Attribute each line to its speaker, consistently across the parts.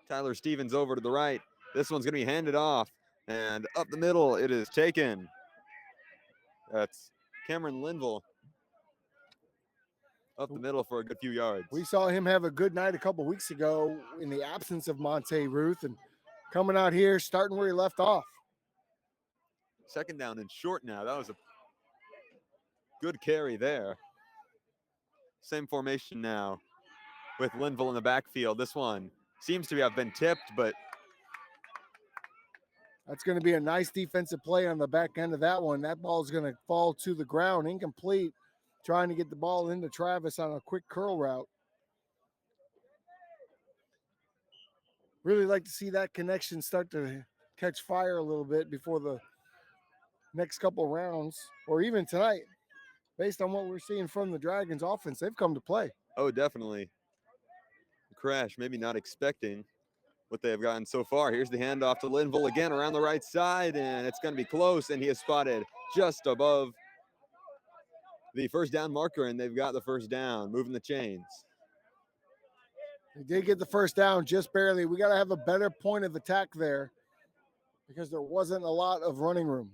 Speaker 1: Tyler Stevens over to the right. This one's going to be handed off. And up the middle, it is taken. That's Cameron Linville up the middle for a good few yards.
Speaker 2: We saw him have a good night a couple weeks ago in the absence of Monte Ruth, and coming out here, starting where he left off.
Speaker 1: Second down and short now. That was a good carry there. Same formation now with Linville in the backfield. This one seems to have been tipped, but
Speaker 2: that's going to be a nice defensive play on the back end of that one. That ball is going to fall to the ground, incomplete, trying to get the ball into Travis on a quick curl route. Really like to see that connection start to catch fire a little bit before the next couple rounds, or even tonight. Based on what we're seeing from the Dragons offense, they've come to play.
Speaker 1: Oh, definitely. Crash, maybe not expecting what they have gotten so far. Here's the handoff to Linville again around the right side, and it's going to be close, and he is spotted just above the first down marker, and they've got the first down, moving the chains.
Speaker 2: They did get the first down just barely. We got to have a better point of attack there because there wasn't a lot of running room.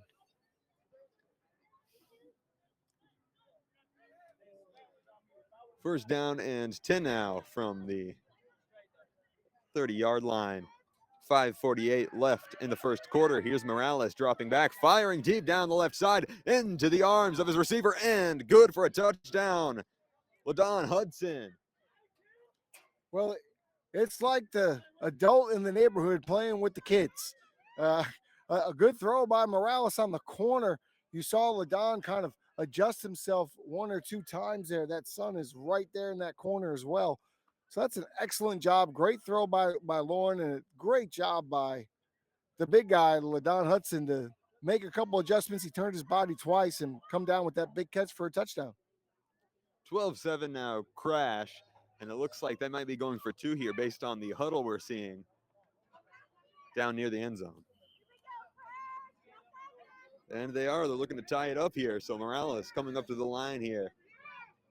Speaker 1: First down and 10 now from the 30-yard line. 5:48 left in the first quarter. Here's Morales dropping back, firing deep down the left side into the arms of his receiver, and good for a touchdown. LaDon Hudson.
Speaker 2: Well, it's like the adult in the neighborhood playing with the kids. A good throw by Morales on the corner. You saw LaDon kind of adjust himself one or two times there. That sun is right there in that corner as well. So that's an excellent job. Great throw by Lauren, and a great job by the big guy, LaDon Hudson, to make a couple adjustments. He turned his body twice and come down with that big catch for a touchdown.
Speaker 1: 12-7 now, Crash, and it looks like they might be going for two here based on the huddle we're seeing down near the end zone. And they are. They're looking to tie it up here. So Morales coming up to the line here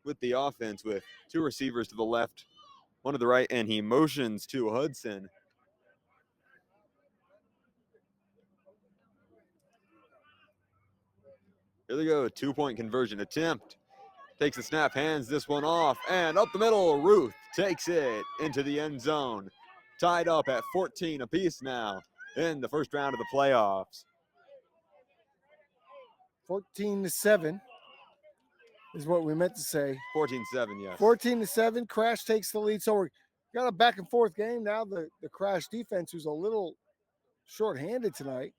Speaker 1: with the offense with two receivers to the left, one to the right, and he motions to Hudson. Here they go, 2-point conversion attempt. Takes the snap, hands this one off, and up the middle, Ruth takes it into the end zone. Tied up at 14 apiece now in the first round of the playoffs.
Speaker 2: 14-7 is what we meant to say.
Speaker 1: 14-7, yes.
Speaker 2: 14-7, Crash takes the lead. So we got a back and forth game. Now the Crash defense, who's a little shorthanded tonight,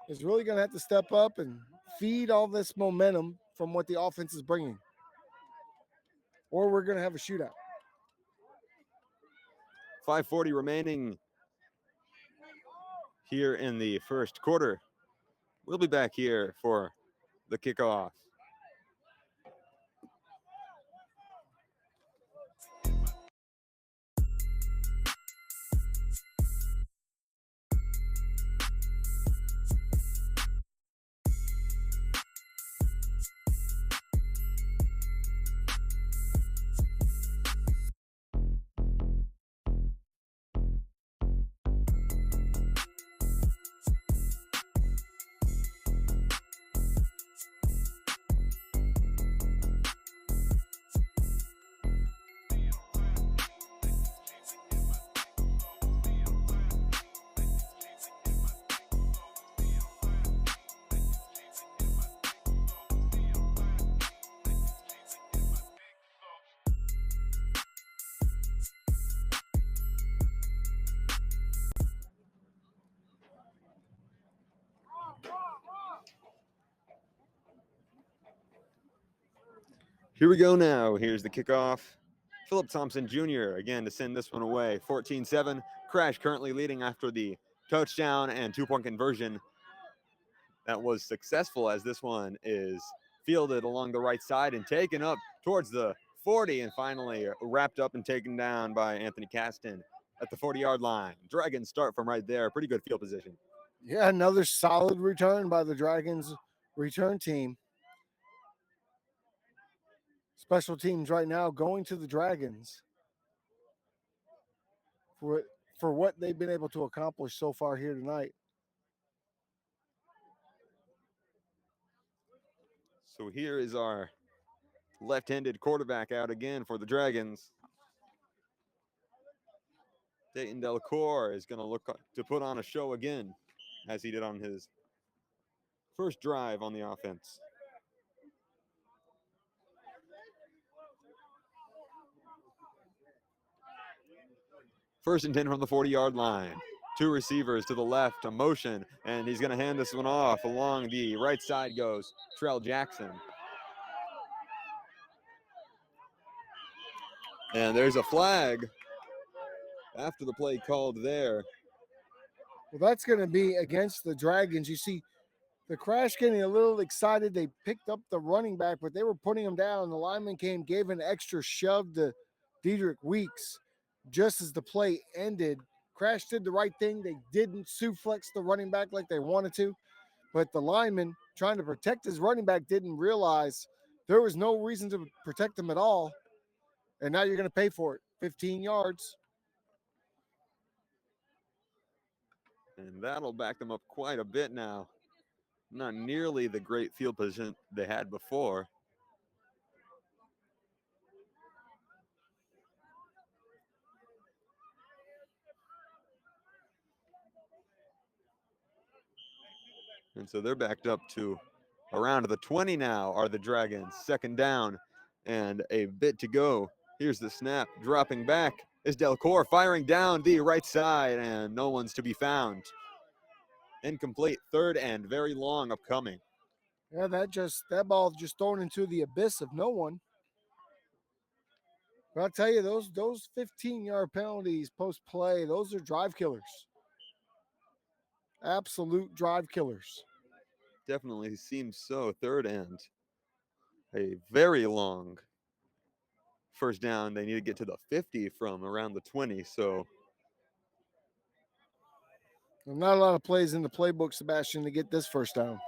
Speaker 2: is really going to have to step up and feed all this momentum from what the offense is bringing. Or we're going to have a shootout.
Speaker 1: 5:40 remaining here in the first quarter. We'll be back here for the kickoff. Here we go now. Here's the kickoff. Philip Thompson Jr. again to send this one away. 14-7. Crash currently leading after the touchdown and 2-point conversion. That was successful as this one is fielded along the right side and taken up towards the 40 and finally wrapped up and taken down by Anthony Caston at the 40-yard line. Dragons start from right there. Pretty good field position.
Speaker 2: Yeah, another solid return by the Dragons return team. Special teams right now going to the Dragons for what they've been able to accomplish so far here tonight.
Speaker 1: So here is our left-handed quarterback out again for the Dragons. Dayton Delcourt is going to look to put on a show again, as he did on his first drive on the offense. First and 10 from the 40-yard line. Two receivers to the left, a motion, and he's going to hand this one off. Along the right side goes Trell Jackson. And there's a flag after the play called there.
Speaker 2: Well, that's going to be against the Dragons. You see, the Crash getting a little excited. They picked up the running back, but they were putting him down. The lineman came, gave an extra shove to Diedrich Weeks. Just as the play ended, Crash did the right thing. They didn't suplex the running back like they wanted to, but the lineman, trying to protect his running back, didn't realize there was no reason to protect him at all. And now you're going to pay for it. 15 yards.
Speaker 1: And that'll back them up quite a bit now. Not nearly the great field position they had before. And so they're backed up to around the 20 now are the Dragons. Second down and a bit to go. Here's the snap. Dropping back is Delcourt, firing down the right side, and no one's to be found. Incomplete. Third and very long upcoming.
Speaker 2: Yeah, that ball just thrown into the abyss of no one. But I'll tell you, those 15-yard penalties post-play, those are drive killers. Absolute drive killers.
Speaker 1: Definitely seems so. Third and a very long first down. They need to get to the 50 from around the 20. So
Speaker 2: not a lot of plays in the playbook, Sebastian, to get this first down.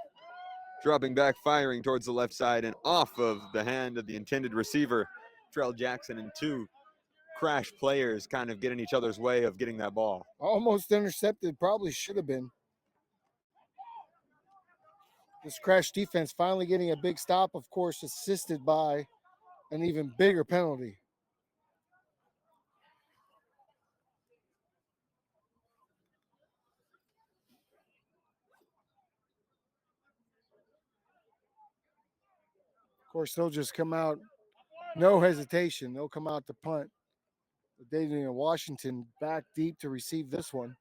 Speaker 1: Dropping back, firing towards the left side and off of the hand of the intended receiver. Trell Jackson and two Crash players kind of get in each other's way of getting that ball.
Speaker 2: Almost intercepted, probably should have been. This Crash defense finally getting a big stop, of course, assisted by an even bigger penalty. Of course, they'll just come out, no hesitation. They'll come out to punt. Dayton Washington back deep to receive this one.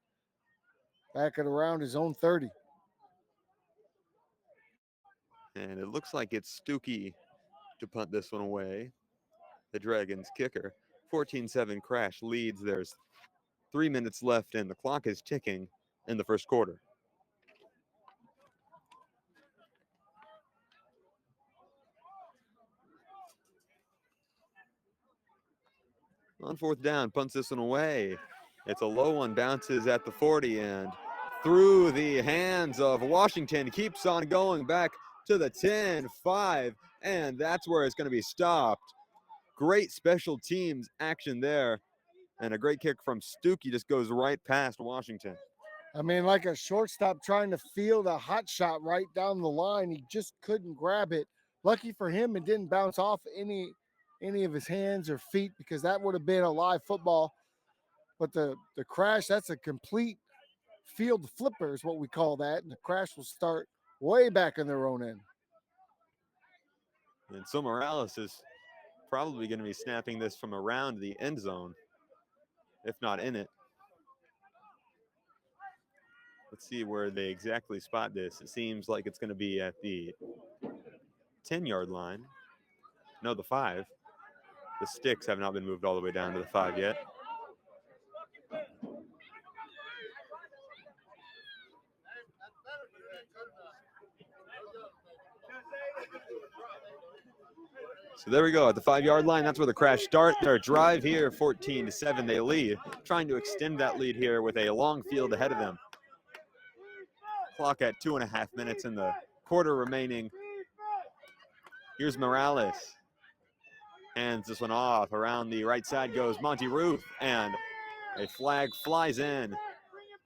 Speaker 2: Back at around his own 30.
Speaker 1: And it looks like it's Stuckey to punt this one away. The Dragons kicker. 14-7 Crash leads. There's 3 minutes left and the clock is ticking in the first quarter. On fourth down, punts this one away. It's a low one, bounces at the 40 and through the hands of Washington, keeps on going back to the 10, 5, and that's where it's going to be stopped. Great special teams action there, and a great kick from Stuckey just goes right past Washington.
Speaker 2: I mean, like a shortstop trying to field a hot shot right down the line. He just couldn't grab it. Lucky for him, it didn't bounce off any of his hands or feet, because that would have been a live football. But the Crash, that's a complete field flipper is what we call that. And the Crash will start way back in their own end.
Speaker 1: And so Morales is probably going to be snapping this from around the end zone, if not in it. Let's see where they exactly spot this. It seems like it's going to be at the 10-yard line. No, the 5. The sticks have not been moved all the way down to the 5 yet. So there we go at the 5-yard line. That's where the Crash start their drive here. 14-7 they lead. Trying to extend that lead here with a long field ahead of them. Clock at 2.5 minutes in the quarter remaining. Here's Morales. Hands this one off. Around the right side goes Monty Ruth. And A flag flies in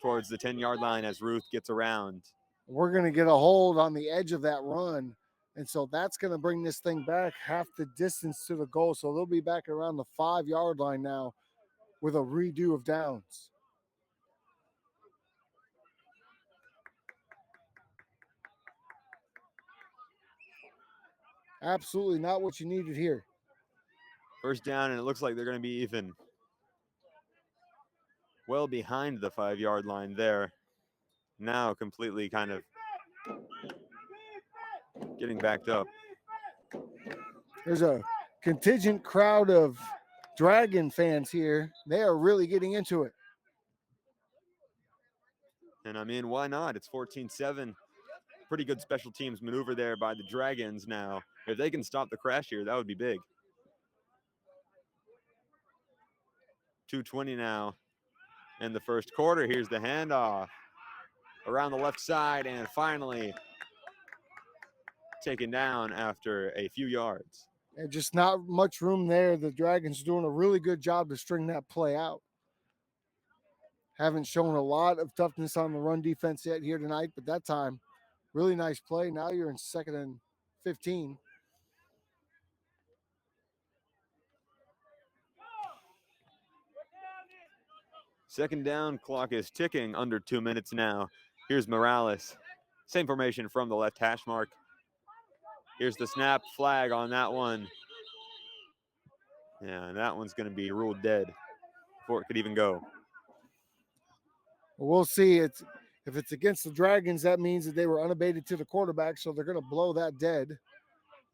Speaker 1: towards the 10-yard line as Ruth gets around.
Speaker 2: We're going to get a hold on the edge of that run. And so that's going to bring this thing back half the distance to the goal. So they'll be back around the 5-yard line now with a redo of downs. Absolutely not what you needed here.
Speaker 1: First down, and it looks like they're going to be even well behind the 5-yard line there. Now completely kind of getting backed up.
Speaker 2: There's a contingent crowd of Dragon fans here. They are really getting into it.
Speaker 1: And I mean, why not? It's 14-7. Pretty good special teams maneuver there by the Dragons now. If they can stop the crash here, that would be big. 2:20 now in the first quarter. Here's the handoff around the left side and finally taken down after a few yards.
Speaker 2: And just not much room there. The Dragons doing a really good job to string that play out. Haven't shown a lot of toughness on the run defense yet here tonight, but that time, really nice play. Now you're in 2nd and 15.
Speaker 1: Second down, clock is ticking, under 2 minutes now. Here's Morales. Same formation from the left hash mark. Here's the snap, flag on that one. Yeah, and that one's going to be ruled dead before it could even go.
Speaker 2: We'll see. If it's against the Dragons, that means that they were unabated to the quarterback, so they're going to blow that dead.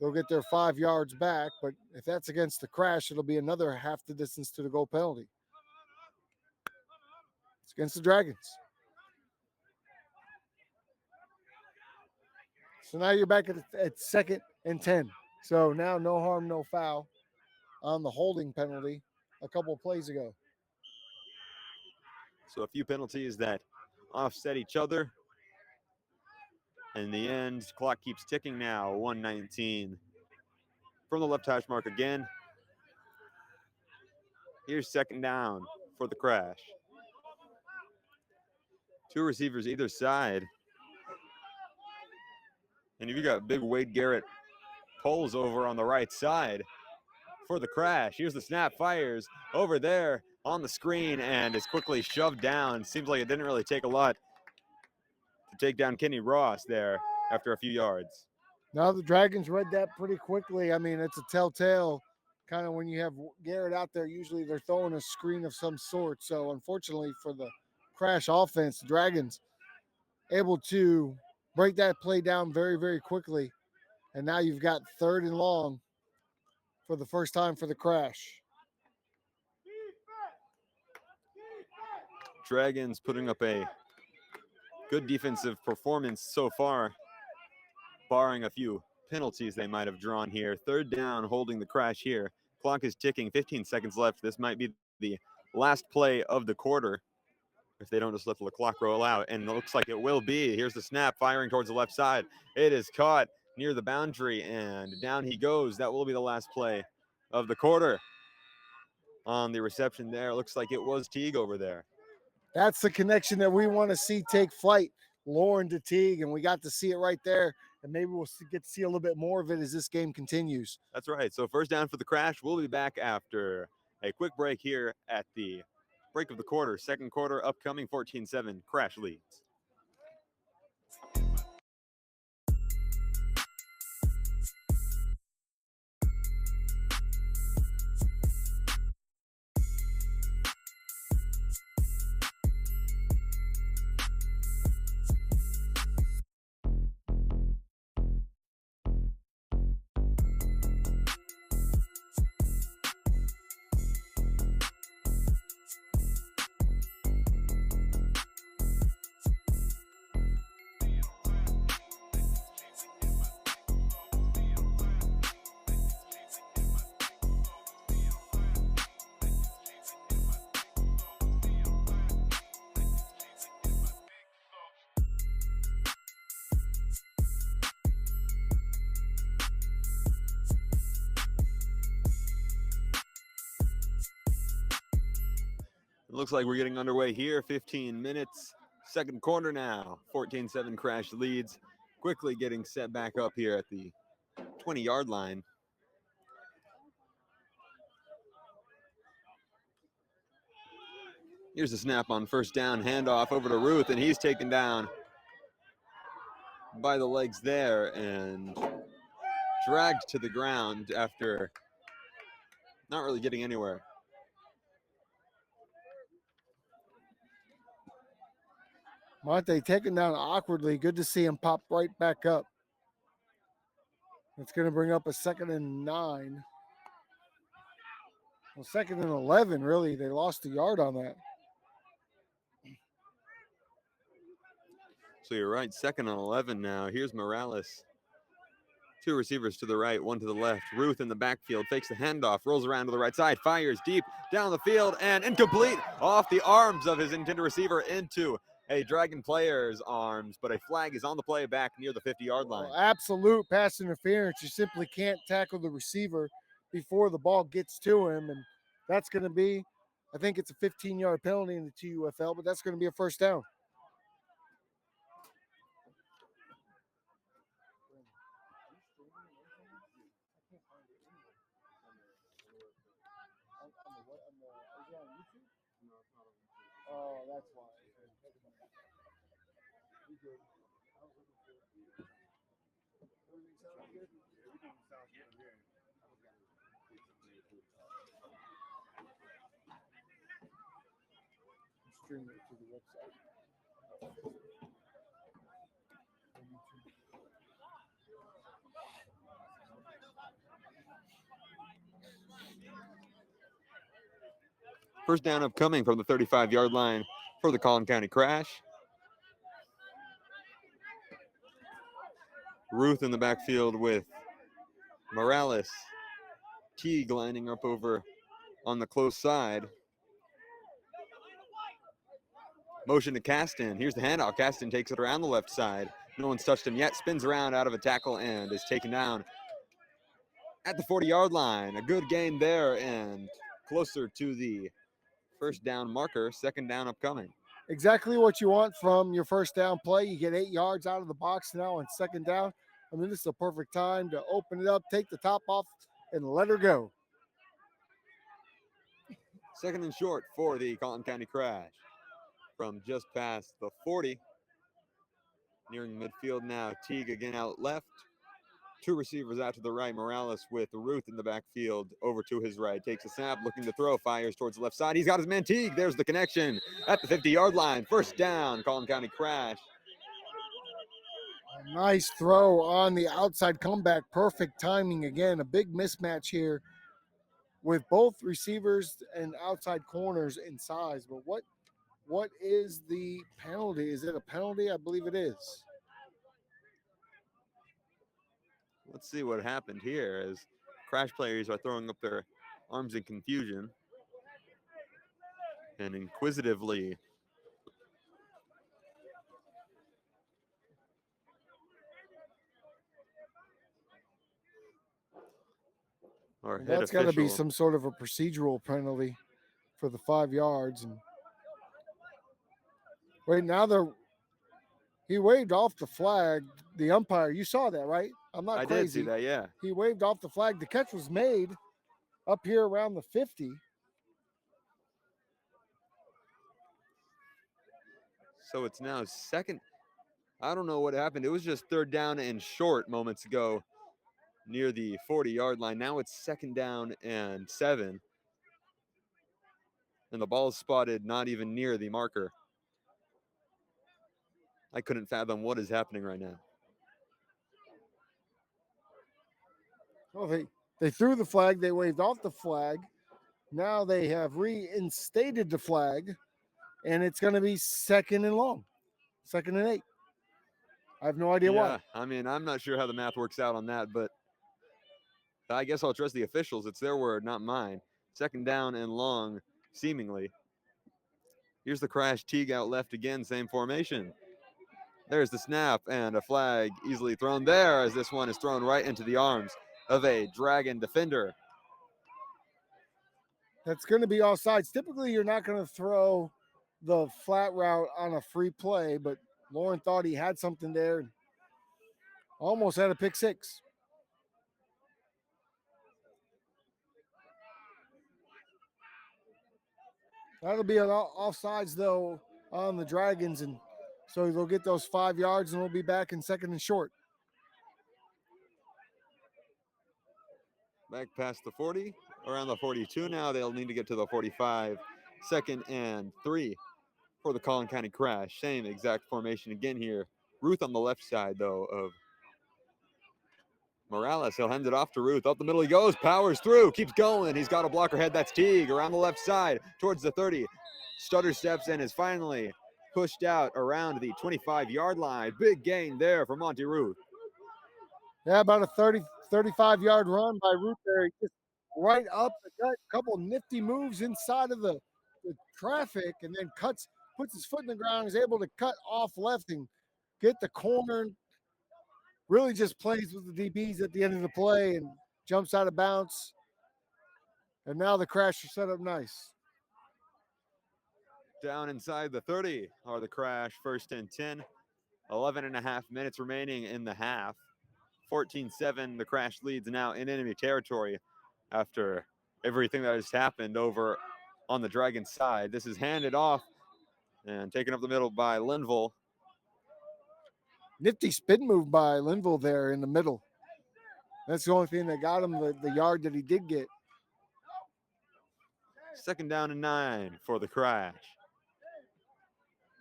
Speaker 2: They'll get their 5 yards back, but if that's against the Crash, it'll be another half the distance to the goal penalty. It's against the Dragons. So now you're back at 2nd and 10. So now no harm, no foul on the holding penalty a couple of plays ago.
Speaker 1: So a few penalties that offset each other. In the end, clock keeps ticking now, 1:19. From the left hash mark again. Here's second down for the Crash. 2 receivers either side. And you got big Wade Garrett pulls over on the right side for the Crash. Here's the snap, fires over there on the screen and is quickly shoved down. Seems like it didn't really take a lot to take down Kenny Ross there after a few yards.
Speaker 2: Now the Dragons read that pretty quickly. I mean, it's a telltale kind of when you have Garrett out there, usually they're throwing a screen of some sort. So unfortunately for the Crash offense, the Dragons able to break that play down very, very quickly. And now you've got 3rd and long for the first time for the Crash.
Speaker 1: Dragons putting up a good defensive performance so far, barring a few penalties they might have drawn here. 3rd down, holding the Crash here. Clock is ticking, 15 seconds left. This might be the last play of the quarter if they don't just let the clock roll out, and it looks like it will be. Here's the snap, firing towards the left side. It is caught near the boundary, and down he goes. That will be the last play of the quarter. On the reception there, it looks like it was Teague over there.
Speaker 2: That's the connection that we want to see take flight, Lauren to Teague, and we got to see it right there, and maybe we'll get to see a little bit more of it as this game continues.
Speaker 1: That's right. So first down for the Crash. We'll be back after a quick break here at the break of the quarter. Second quarter upcoming, 14-7. Crash leads. Looks like we're getting underway here. 15 minutes, second quarter now. 14-7 Crash leads. Quickly getting set back up here at the 20-yard line. Here's a snap on first down, handoff over to Ruth, and he's taken down by the legs there and dragged to the ground after not really getting anywhere.
Speaker 2: Monte taken down awkwardly. Good to see him pop right back up. It's going to bring up a 2nd and 9. Well, 2nd and 11, really. They lost a yard on that.
Speaker 1: So you're right, 2nd and 11 now. Here's Morales. 2 receivers to the right, 1 to the left. Ruth in the backfield, fakes the handoff, rolls around to the right side, fires deep down the field, and incomplete off the arms of his intended receiver into a Dragon player's arms, but a flag is on the play back near the 50-yard line.
Speaker 2: Well, absolute pass interference. You simply can't tackle the receiver before the ball gets to him, and that's going to be, I think it's a 15-yard penalty in the TUFL, but that's going to be a first down. Oh, that's why. Stream it to the website.
Speaker 1: First down upcoming from the 35-yard line for the Collin County Crash. Ruth in the backfield with Morales. Teague lining up over on the close side. Motion to Caston. Here's the handoff. Caston takes it around the left side. No one's touched him yet. Spins around out of a tackle and is taken down at the 40-yard line. A good gain there and closer to the first down marker. 2nd down upcoming.
Speaker 2: Exactly what you want from your first down play. You get 8 yards out of the box now on 2nd down. I mean, this is a perfect time to open it up, take the top off, and let her go.
Speaker 1: 2nd and short for the Collin County Crash. From just past the 40. Nearing midfield now. Teague again out left. 2 receivers out to the right. Morales with Ruth in the backfield over to his right. Takes a snap, looking to throw, fires towards the left side. He's got his man Teague. There's the connection at the 50-yard line. First down, Collin County Crash.
Speaker 2: A nice throw on the outside comeback. Perfect timing again. A big mismatch here with both receivers and outside corners in size. But what is the penalty? Is it a penalty? I believe it is.
Speaker 1: Let's see what happened here as Crash players are throwing up their arms in confusion and inquisitively our head
Speaker 2: That's got to be
Speaker 1: official.
Speaker 2: some sort of a procedural penalty for the 5 yards. And wait, now he waved off the flag. The umpire, you saw that, right? I'm not crazy.
Speaker 1: I did see that, yeah.
Speaker 2: He waved off the flag. The catch was made up here around the 50.
Speaker 1: So it's now 2nd. I don't know what happened. It was just 3rd down and short moments ago near the 40-yard line. Now it's 2nd down and 7. And the ball is spotted not even near the marker. I couldn't fathom what is happening right now.
Speaker 2: Well, they threw the flag. They waved off the flag. Now they have reinstated the flag, and it's going to be 2nd and long, 2nd and 8. I have no idea why.
Speaker 1: I mean, I'm not sure how the math works out on that, but I guess I'll trust the officials. It's their word, not mine. 2nd down and long, seemingly. Here's the Crash. Teague out left again, same formation. There's the snap and a flag easily thrown there as this one is thrown right into the arms of a Dragon defender.
Speaker 2: That's going to be offsides. Typically, you're not going to throw the flat route on a free play, but Lauren thought he had something there. Almost had a pick six. That'll be an offsides, though, on the Dragons. And so they'll get those 5 yards, and we'll be back in second and short.
Speaker 1: Back past the 40, around the 42 now. They'll need to get to the 45. 2nd and 3 for the Collin County Crash. Same exact formation again here. Ruth on the left side, though, of Morales. He'll hand it off to Ruth. Up the middle he goes, powers through, keeps going. He's got a blocker head. That's Teague around the left side towards the 30. Stutter steps and is finally pushed out around the 25-yard line. Big gain there for Monty Ruth.
Speaker 2: Yeah, about a 30, 35-yard run by Ruth there. He just right up, got a couple nifty moves inside of the traffic, and then puts his foot in the ground, is able to cut off left and get the corner. Really just plays with the DBs at the end of the play and jumps out of bounds. And now the Crash are set up nice.
Speaker 1: Down inside the 30 are the Crash, 1st and 10. 11 and a half minutes remaining in the half. 14-7, the Crash leads now in enemy territory after everything that has happened over on the Dragon side. This is handed off and taken up the middle by Linville.
Speaker 2: Nifty spin move by Linville there in the middle. That's the only thing that got him the yard that he did get.
Speaker 1: 2nd down and 9 for the Crash.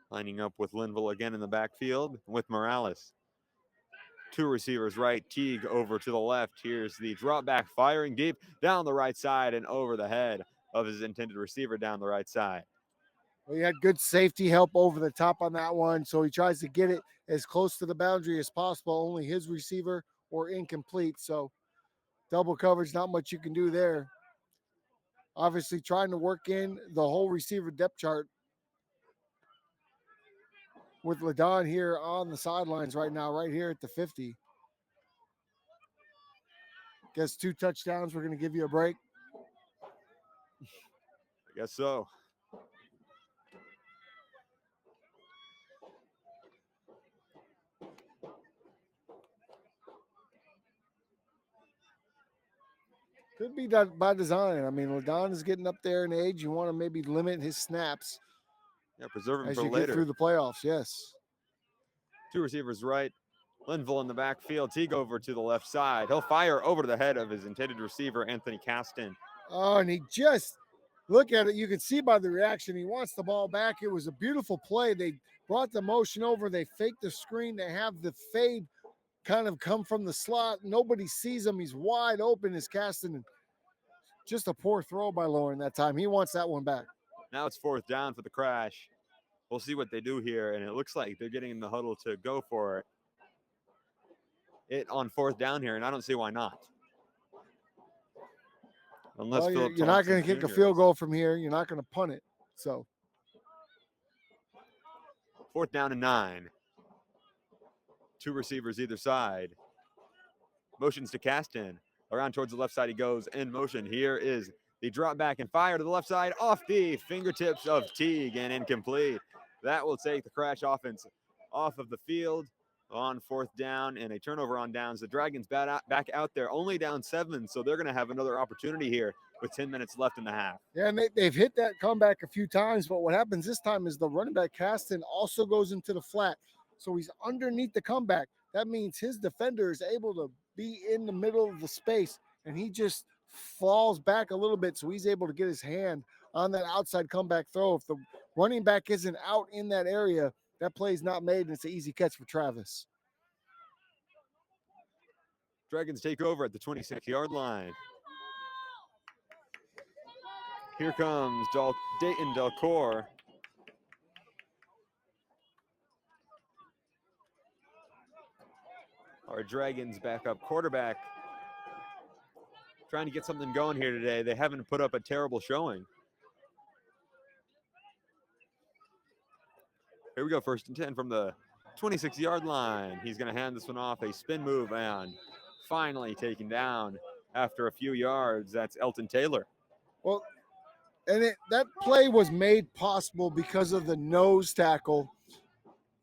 Speaker 1: Lining up with Linville again in the backfield with Morales. 2 receivers right, Teague over to the left. Here's the drop back, firing deep down the right side and over the head of his intended receiver down the right side.
Speaker 2: Well, he had good safety help over the top on that one, so he tries to get it as close to the boundary as possible. Only his receiver or incomplete, so double coverage, not much you can do there. Obviously trying to work in the whole receiver depth chart with LaDon here on the sidelines right now, right here at the 50. Guess 2 touchdowns, we're going to give you a break.
Speaker 1: I guess so.
Speaker 2: Could be that by design. I mean, LaDon is getting up there in age. You want to maybe limit his snaps.
Speaker 1: Yeah, preserve him
Speaker 2: as
Speaker 1: for
Speaker 2: you
Speaker 1: later.
Speaker 2: get through the playoffs, yes.
Speaker 1: 2 receivers right. Linville in the backfield. Teague over to the left side. He'll fire over to the head of his intended receiver, Anthony Caston.
Speaker 2: Oh, and he just, look at it. You can see by the reaction. He wants the ball back. It was a beautiful play. They brought the motion over. They faked the screen. They have the fade kind of come from the slot. Nobody sees him. He's wide open as Caston. Just a poor throw by Lauren that time. He wants that one back.
Speaker 1: Now it's 4th down for the Crash. We'll see what they do here, and it looks like they're getting in the huddle to go for it on 4th down here, and I don't see why not. Unless
Speaker 2: well, you're not going to kick a field goal from here. You're not going to punt it. So
Speaker 1: 4th down and 9. 2 receivers either side. Motions to Caston. Around towards the left side he goes in motion. Here is the drop back and fire to the left side off the fingertips of Teague and incomplete. That will take the Crash offense off of the field on 4th down and a turnover on downs. The Dragons back out there, only down 7, so they're going to have another opportunity here with 10 minutes left in the half.
Speaker 2: Yeah, and they've hit that comeback a few times, but what happens this time is the running back Caston also goes into the flat, so he's underneath the comeback. That means his defender is able to be in the middle of the space, and he just falls back a little bit, so he's able to get his hand on that outside comeback throw. If the running back isn't out in that area, that play's not made, and it's an easy catch for Travis.
Speaker 1: Dragons take over at the 26-yard line. Here comes Dayton Delcourt. Our Dragons backup quarterback trying to get something going here today. They haven't put up a terrible showing. Here we go, 1st and 10 from the 26-yard line. He's going to hand this one off, a spin move, and finally taken down after a few yards. That's Elton Taylor.
Speaker 2: Well, And that play was made possible because of the nose tackle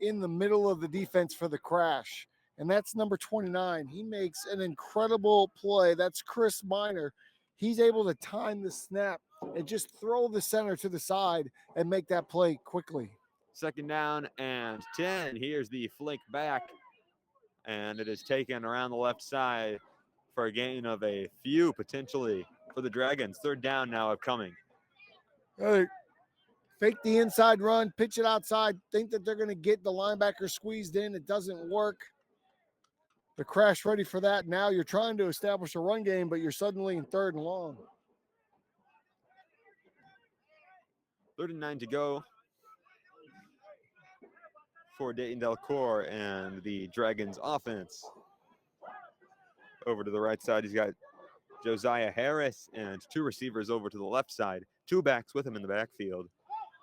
Speaker 2: in the middle of the defense for the Crash. And that's number 29. He makes an incredible play. That's Chris Miner. He's able to time the snap and just throw the center to the side and make that play quickly.
Speaker 1: 2nd down and 10. Here's the flick back, and it is taken around the left side for a gain of a few potentially for the Dragons. 3rd down now upcoming.
Speaker 2: Fake the inside run, pitch it outside, think that they're going to get the linebacker squeezed in. It doesn't work. The Crash ready for that. Now you're trying to establish a run game, but you're suddenly in 3rd and long.
Speaker 1: 3rd and 9 to go for Dayton Delcourt and the Dragons offense. Over to the right side, he's got Josiah Harris and 2 receivers over to the left side. 2 backs with him in the backfield.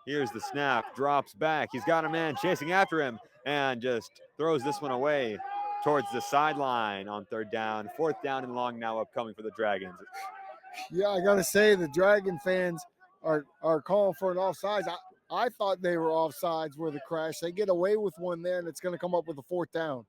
Speaker 1: Here's the snap, drops back. He's got a man chasing after him and just throws this one away towards the sideline on 3rd down. 4th down and long now upcoming for the Dragons.
Speaker 2: Yeah, I got to say the Dragon fans are calling for an offsides. I thought they were offsides where the Crash. They get away with one there, and it's going to come up with a 4th down.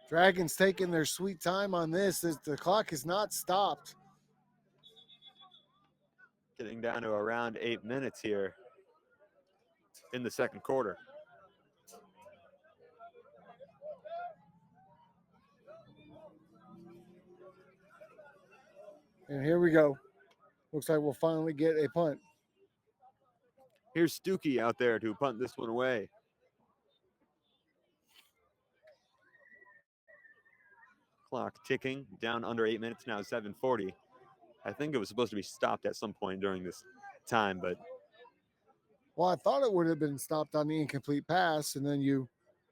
Speaker 2: Dragons taking their sweet time on this. The clock is not stopped.
Speaker 1: Getting down to around 8 minutes here in the 2nd quarter.
Speaker 2: And here we go. Looks like we'll finally get a punt.
Speaker 1: Here's Stuckey out there to punt this one away. Clock ticking, down under 8 minutes now, 7:40. I think it was supposed to be stopped at some point during this time, but.
Speaker 2: Well, I thought it would have been stopped on the incomplete pass, and then you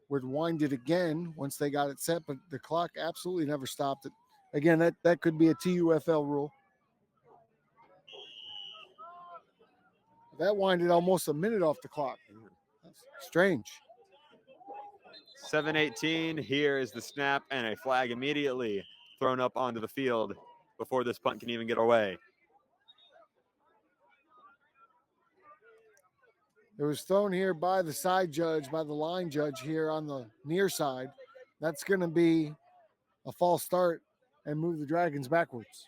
Speaker 2: would wind it again once they got it set, but the clock absolutely never stopped it. Again, that could be a TUFL rule. That winded almost a minute off the clock. That's strange.
Speaker 1: 7:18, here is the snap, and a flag immediately thrown up onto the field before this punt can even get away.
Speaker 2: It was thrown here by the side judge, by the line judge here on the near side. That's going to be a false start and move the Dragons backwards.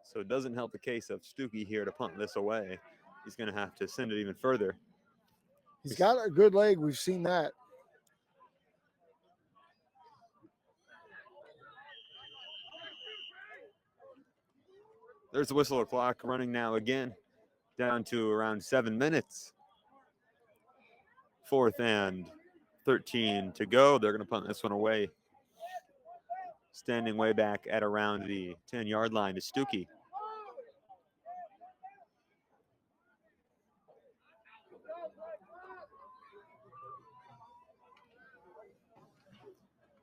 Speaker 1: So it doesn't help the case of Stuckey here to punt this away. He's going to have to send it even further.
Speaker 2: He's got a good leg. We've seen that.
Speaker 1: There's the whistle clock running now again, down to around 7 minutes. 4th and 13 to go. They're going to punt this one away. Standing way back at around the 10-yard line is Stuckey.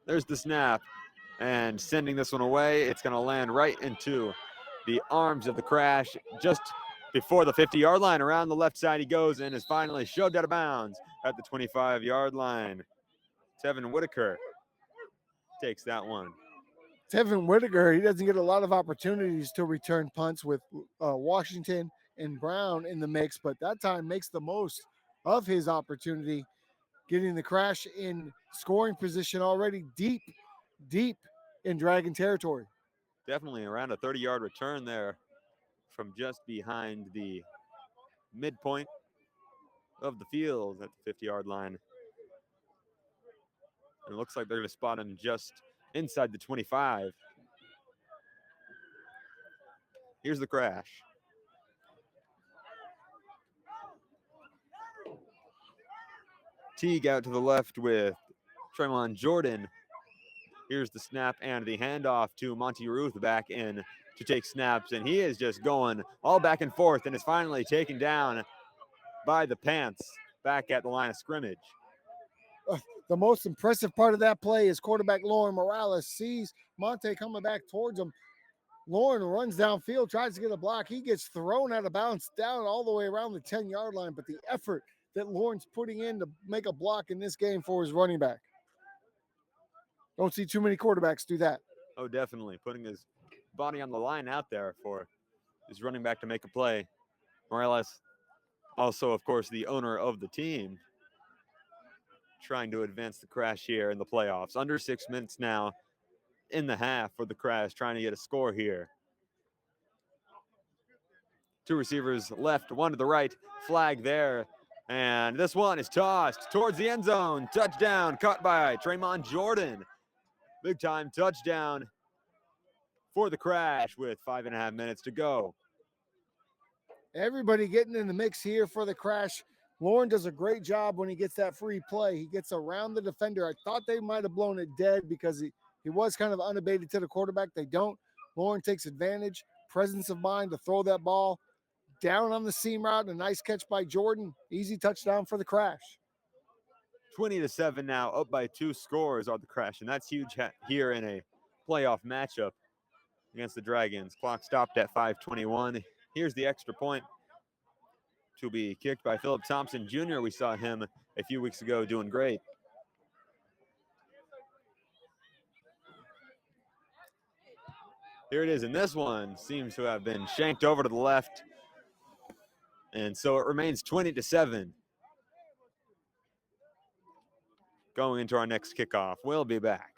Speaker 1: There's the snap, and sending this one away. It's going to land right into the arms of the Crash just before the 50-yard line. Around the left side he goes and is finally shoved out of bounds at the 25-yard line. Tevin Whitaker takes that one.
Speaker 2: Tevin Whitaker, he doesn't get a lot of opportunities to return punts with Washington and Brown in the mix, but that time makes the most of his opportunity, getting the Crash in scoring position already deep in Dragon territory.
Speaker 1: Definitely around a 30-yard return there from just behind the midpoint of the field at the 50-yard line. And it looks like they're going to spot him just inside the 25. Here's the Crash. Teague out to the left with Tremont Jordan. Here's the snap and the handoff to Monty Ruth back in to take snaps, and he is just going all back and forth and is finally taken down by the Pants back at the line of scrimmage.
Speaker 2: The most impressive part of that play is quarterback Lauren Morales sees Monte coming back towards him, Lauren runs downfield, tries to get a block. He gets thrown out of bounds down all the way around the 10-yard line. But the effort that Lauren's putting in to make a block in this game for his running back. Don't see too many quarterbacks do that.
Speaker 1: Oh, definitely. Putting his body on the line out there for his running back to make a play. Morales, also, of course, the owner of the team, trying to advance the Crash here in the playoffs. Under 6 minutes now in the half for the Crash, trying to get a score here. Two receivers left, one to the right. Flag there. And this one is tossed towards the end zone. Touchdown caught by Tremont Jordan. Big time touchdown for the Crash with 5.5 minutes to go.
Speaker 2: Everybody getting in the mix here for the Crash. Lauren does a great job when he gets that free play. He gets around the defender. I thought they might have blown it dead because he was kind of unabated to the quarterback. They don't. Lauren takes advantage, presence of mind to throw that ball down on the seam route. A nice catch by Jordan. Easy touchdown for the Crash.
Speaker 1: 20-7 now, up by 2 scores are the Crash, and that's huge here in a playoff matchup against the Dragons. Clock stopped at 5:21. Here's the extra point to be kicked by Philip Thompson Jr. We saw him a few weeks ago doing great. Here it is, and this one seems to have been shanked over to the left. And so it remains 20-7. Going into our next kickoff. We'll be back.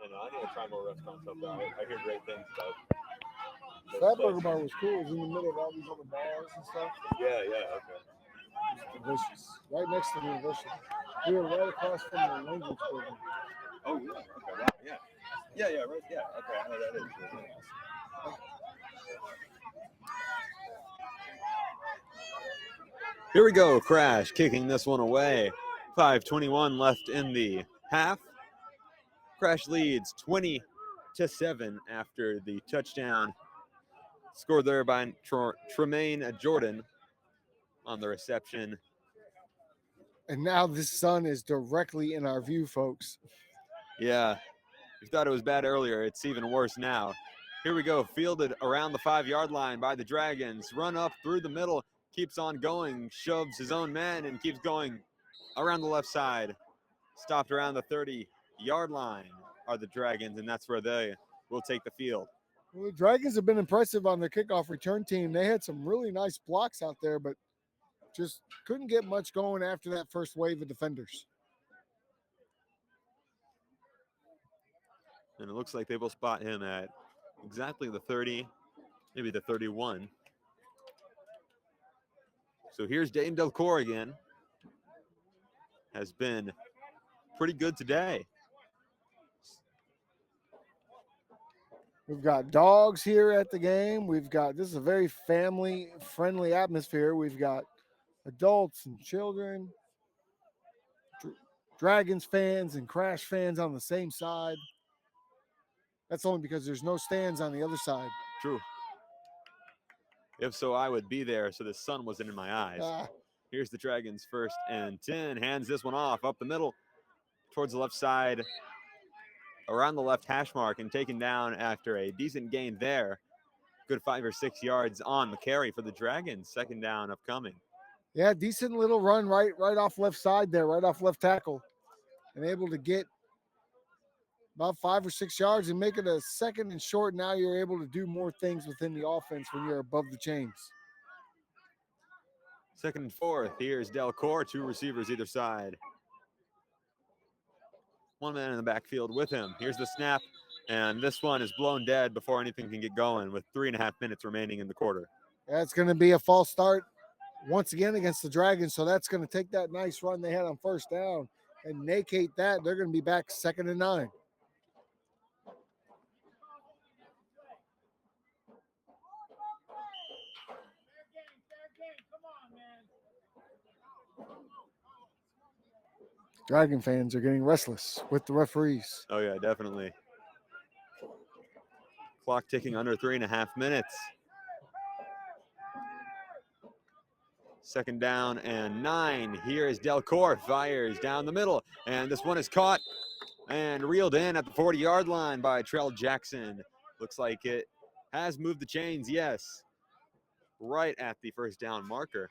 Speaker 1: I need to try more restaurants up there. I hear great things about
Speaker 2: That burger bar was cool. It was in the middle of all these other bars and stuff.
Speaker 1: Yeah, okay.
Speaker 2: It was delicious. Right next to the university. We were right across from the language building.
Speaker 1: Oh, yeah. Okay, wow, yeah. Yeah, right. Yeah, okay, I know that is. Here we go, Crash kicking this one away. 5:21 left in the half. Crash leads 20-7 after the touchdown scored there by Tremaine Jordan on the reception.
Speaker 2: And now this sun is directly in our view, folks.
Speaker 1: Yeah, you thought it was bad earlier. It's even worse now. Here we go, fielded around the 5-yard line by the Dragons. Run up through the middle, keeps on going, shoves his own man and keeps going around the left side. Stopped around the 30-yard line are the Dragons, and that's where they will take the field.
Speaker 2: Well, the Dragons have been impressive on the kickoff return team. They had some really nice blocks out there, but just couldn't get much going after that first wave of defenders.
Speaker 1: And it looks like they will spot him at exactly the 30, maybe the 31. So here's Dayton Delcourt again. Has been pretty good today.
Speaker 2: We've got dogs here at the game. This is a very family-friendly atmosphere. We've got adults and children, Dragons fans and Crash fans on the same side. That's only because there's no stands on the other side.
Speaker 1: True. If so, I would be there, so the sun wasn't in my eyes. Here's the Dragons 1st and 10. Hands this one off up the middle towards the left side, around the left hash mark, and taken down after a decent gain there. Good 5 or 6 yards on the carry for the Dragons. 2nd down upcoming.
Speaker 2: Yeah, decent little run right off left side there, right off left tackle, and able to get about 5 or 6 yards and make it a second and short. Now you're able to do more things within the offense when you're above the chains.
Speaker 1: Second and 4th. Here's Delcourt, 2 receivers either side. 1 man in the backfield with him. Here's the snap, and this one is blown dead before anything can get going with 3.5 minutes remaining in the quarter.
Speaker 2: That's going to be a false start once again against the Dragons. So that's going to take that nice run they had on first down and negate that. They're going to be back 2nd and 9. Dragon fans are getting restless with the referees.
Speaker 1: Oh, yeah, definitely. Clock ticking under 3.5 minutes. 2nd down and 9. Here is Delcourt, fires down the middle, and this one is caught and reeled in at the 40-yard line by Trell Jackson. Looks like it has moved the chains, yes, right at the first down marker.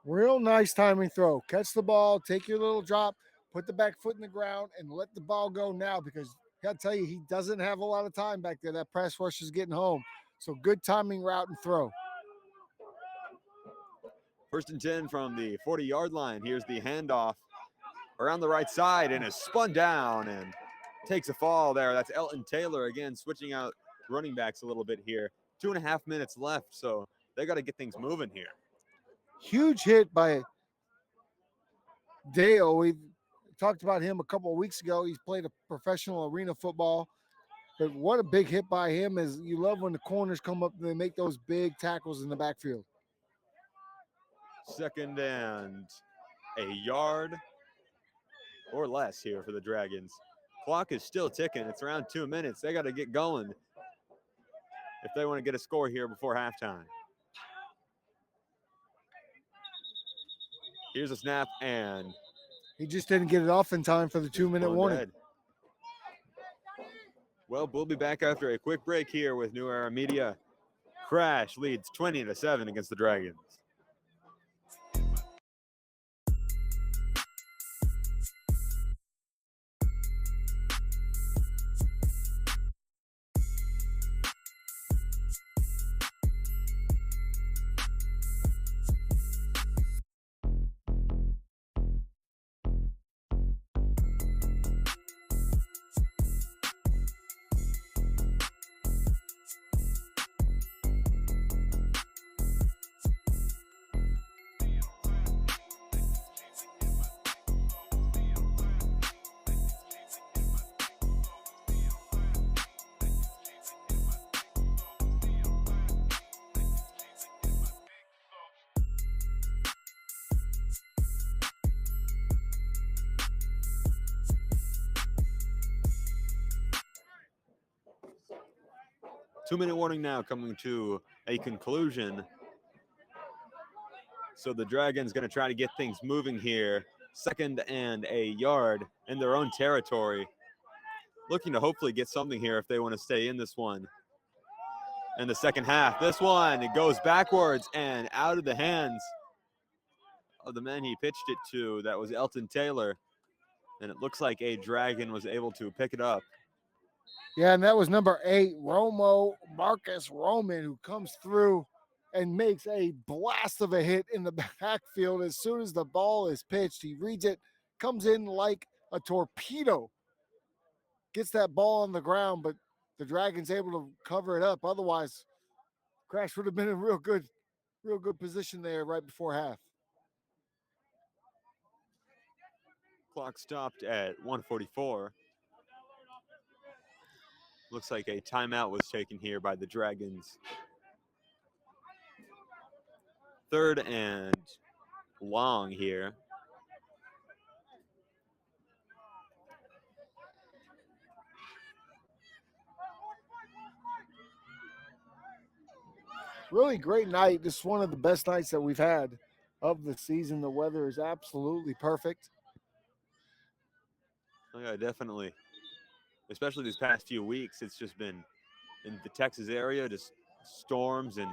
Speaker 2: Real nice timing throw. Catch the ball, take your little drop, put the back foot in the ground, and let the ball go now, because I gotta tell you, he doesn't have a lot of time back there. That pass rush is getting home. So good timing route and throw.
Speaker 1: 1st and 10 from the 40-yard line. Here's the handoff around the right side, and is spun down and takes a fall there. That's Elton Taylor again, switching out running backs a little bit here. 2.5 minutes left, so they got to get things moving here.
Speaker 2: Huge hit by Dale. We talked about him a couple of weeks ago. He's played a professional arena football, but what a big hit by him. Is you love when the corners come up and they make those big tackles in the backfield.
Speaker 1: 2nd and a yard or less here for the Dragons. Clock is still ticking. It's around 2 minutes. They got to get going if they want to get a score here before halftime. Here's a snap, and
Speaker 2: he just didn't get it off in time for the 2-minute warning.
Speaker 1: Dead. Well, we'll be back after a quick break here with New Era Media. Crash leads 20-7 against the Dragons. Two-minute warning now coming to a conclusion. So the Dragons going to try to get things moving here. 2nd and a yard in their own territory. Looking to hopefully get something here if they want to stay in this one. In the second half, this one, it goes backwards and out of the hands of the man he pitched it to. That was Elton Taylor. And it looks like a Dragon was able to pick it up.
Speaker 2: Yeah, and that was number 8, Marcus Roman, who comes through and makes a blast of a hit in the backfield. As soon as the ball is pitched, he reads it, comes in like a torpedo, gets that ball on the ground, but the Dragons able to cover it up. Otherwise, Crash would have been in real good position there right before half.
Speaker 1: Clock stopped at 1:44. Looks like a timeout was taken here by the Dragons. 3rd and long here.
Speaker 2: Really great night. This is one of the best nights that we've had of the season. The weather is absolutely perfect.
Speaker 1: Oh, yeah, definitely. Especially these past few weeks, it's just been in the Texas area, just storms and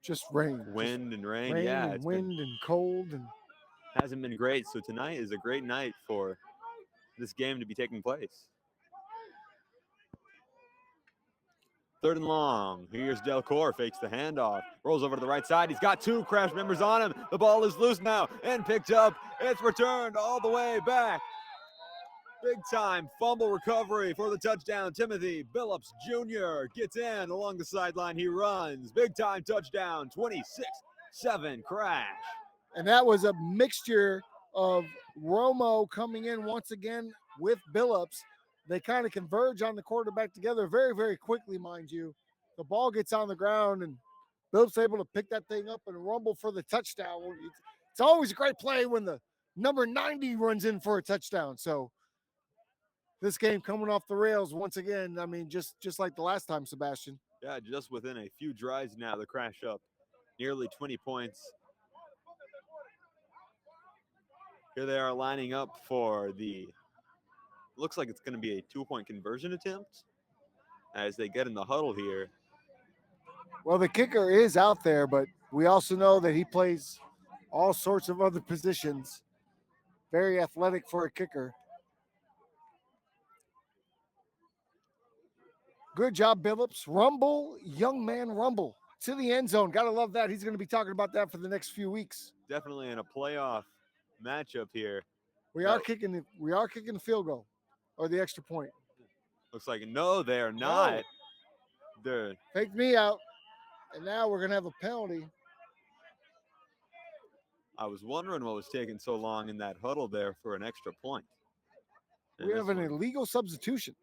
Speaker 2: just rain,
Speaker 1: wind
Speaker 2: just
Speaker 1: and rain.
Speaker 2: Rain
Speaker 1: yeah,
Speaker 2: and wind and cold, and
Speaker 1: hasn't been great. So tonight is a great night for this game to be taking place. 3rd and long. Here's Delcor, fakes the handoff, rolls over to the right side. He's got 2 Crash members on him. The ball is loose now and picked up. It's returned all the way back. Big time fumble recovery for the touchdown. Timothy Billups Jr. gets in along the sideline. He runs. Big time touchdown. 26-7 Crash.
Speaker 2: And that was a mixture of Romo coming in once again with Billups. They kind of converge on the quarterback together very, very quickly, mind you. The ball gets on the ground and Billups able to pick that thing up and rumble for the touchdown. It's always a great play when the number 90 runs in for a touchdown. So this game coming off the rails once again. I mean, just like the last time, Sebastian.
Speaker 1: Yeah, just within a few drives now, the Crash up nearly 20 points. Here they are lining up for the, looks like it's going to be a 2-point conversion attempt as they get in the huddle here.
Speaker 2: Well, the kicker is out there, but we also know that he plays all sorts of other positions. Very athletic for a kicker. Good job, Billups. Rumble, young man rumble to the end zone. Gotta love that. He's going to be talking about that for the next few weeks.
Speaker 1: Definitely in a playoff matchup here.
Speaker 2: We are kicking the field goal or the extra point.
Speaker 1: Looks like no, they are not.
Speaker 2: No.
Speaker 1: They're
Speaker 2: Faked me out, and now we're going to have a penalty.
Speaker 1: I was wondering what was taking so long in that huddle there for an extra point. And
Speaker 2: We
Speaker 1: this
Speaker 2: have an
Speaker 1: one-
Speaker 2: illegal substitution.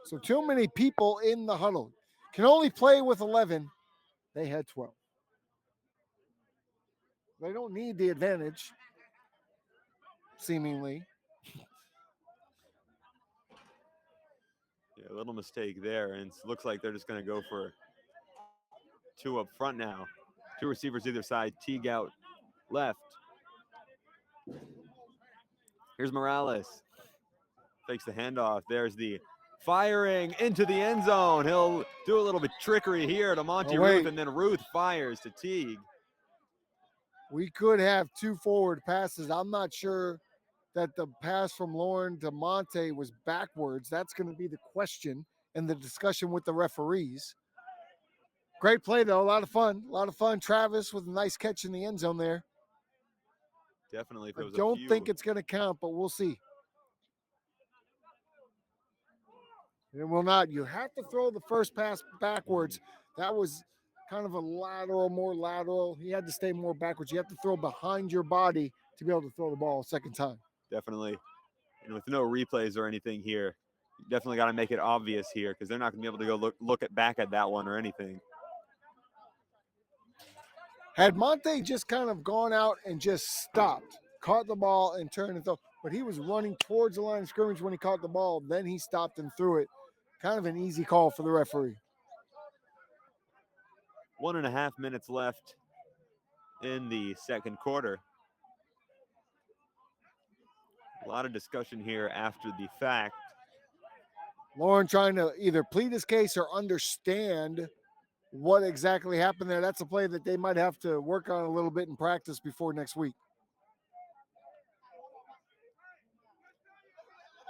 Speaker 2: So too many people in the huddle. Can only play with 11. They had 12. They don't need the advantage, seemingly.
Speaker 1: Yeah, a little mistake there, and it looks like they're just going to go for 2 up front now. 2 receivers either side. Teague out left. Here's Morales. Fakes the handoff. There's the firing into the end zone. He'll do a little bit trickery here to Monty
Speaker 2: Oh, wait.
Speaker 1: Ruth, and then Ruth fires to Teague.
Speaker 2: We could have 2 forward passes. I'm not sure that the pass from Lauren to Monte was backwards. That's going to be the question in the discussion with the referees. Great play, though. A lot of fun. A lot of fun. Travis with a nice catch in the end zone there.
Speaker 1: Definitely. If it
Speaker 2: I
Speaker 1: was
Speaker 2: don't
Speaker 1: a few,
Speaker 2: think it's going to count, but we'll see. It will not. You have to throw the first pass backwards. That was kind of a more lateral. He had to stay more backwards. You have to throw behind your body to be able to throw the ball a second time.
Speaker 1: definitely. And with no replays or anything here, you definitely got to make it obvious here because they're not going to be able to go look back at that one or anything.
Speaker 2: Had Monte just kind of gone out and just stopped, caught the ball and turned and throw, but he was running towards the line of scrimmage when he caught the ball. Then he stopped and threw it. Kind of an easy call for the referee.
Speaker 1: 1.5 minutes left in the second quarter. A lot of discussion here after the fact.
Speaker 2: Lauren trying to either plead his case or understand what exactly happened there. That's a play that they might have to work on a little bit in practice before next week.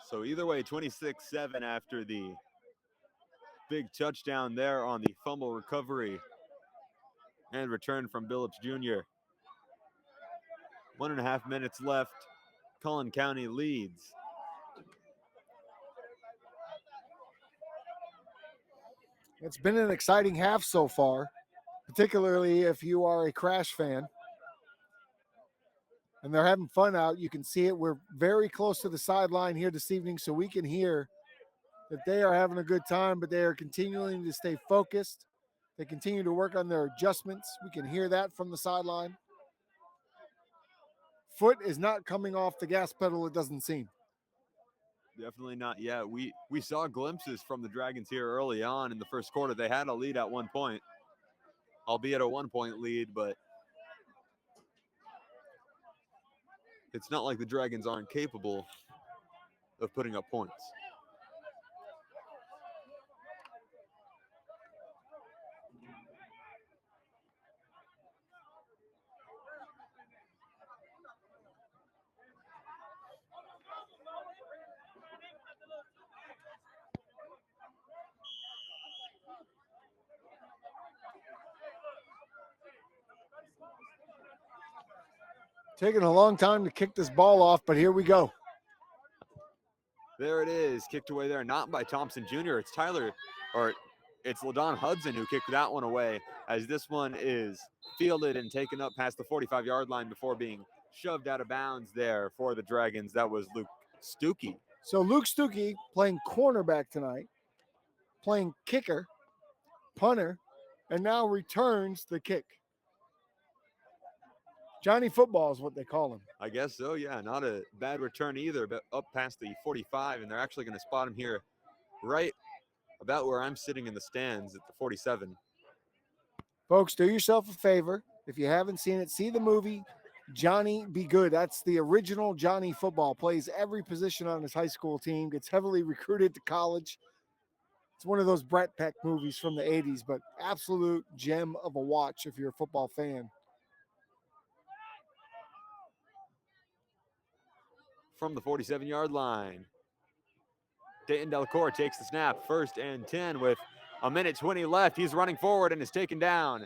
Speaker 1: So either way, 26-7 after the big touchdown there on the fumble recovery and return from Billups Jr. 1.5 minutes left. Cullen County leads.
Speaker 2: It's been an exciting half so far, particularly if you are a Crash fan. And they're having fun out. You can see it. We're very close to the sideline here this evening, so we can hear that they are having a good time, but they are continuing to stay focused. They continue to work on their adjustments. We can hear that from the sideline. Foot is not coming off the gas pedal, it doesn't seem.
Speaker 1: Definitely not yet. We saw glimpses from the Dragons here early on in the first quarter. They had a lead at one point, albeit a 1-point lead, but it's not like the Dragons aren't capable of putting up points.
Speaker 2: Taking a long time to kick this ball off, but here we go.
Speaker 1: There it is, kicked away there, not by Thompson Jr. It's it's LaDon Hudson who kicked that one away, as this one is fielded and taken up past the 45-yard line before being shoved out of bounds there for the Dragons. That was Luke Stuckey.
Speaker 2: So Luke Stuckey playing cornerback tonight, playing kicker, punter, and now returns the kick. Johnny Football is what they call him.
Speaker 1: I guess so, yeah. Not a bad return either, but up past the 45, and they're actually going to spot him here right about where I'm sitting in the stands at the 47.
Speaker 2: Folks, do yourself a favor. If you haven't seen it, see the movie Johnny Be Good. That's the original Johnny Football. Plays every position on his high school team, gets heavily recruited to college. It's one of those Brett Peck movies from the 80s, but absolute gem of a watch if you're a football fan.
Speaker 1: From the 47-yard line, Dayton Delacour takes the snap, 1st and 10 with a minute 20 left. He's running forward and is taken down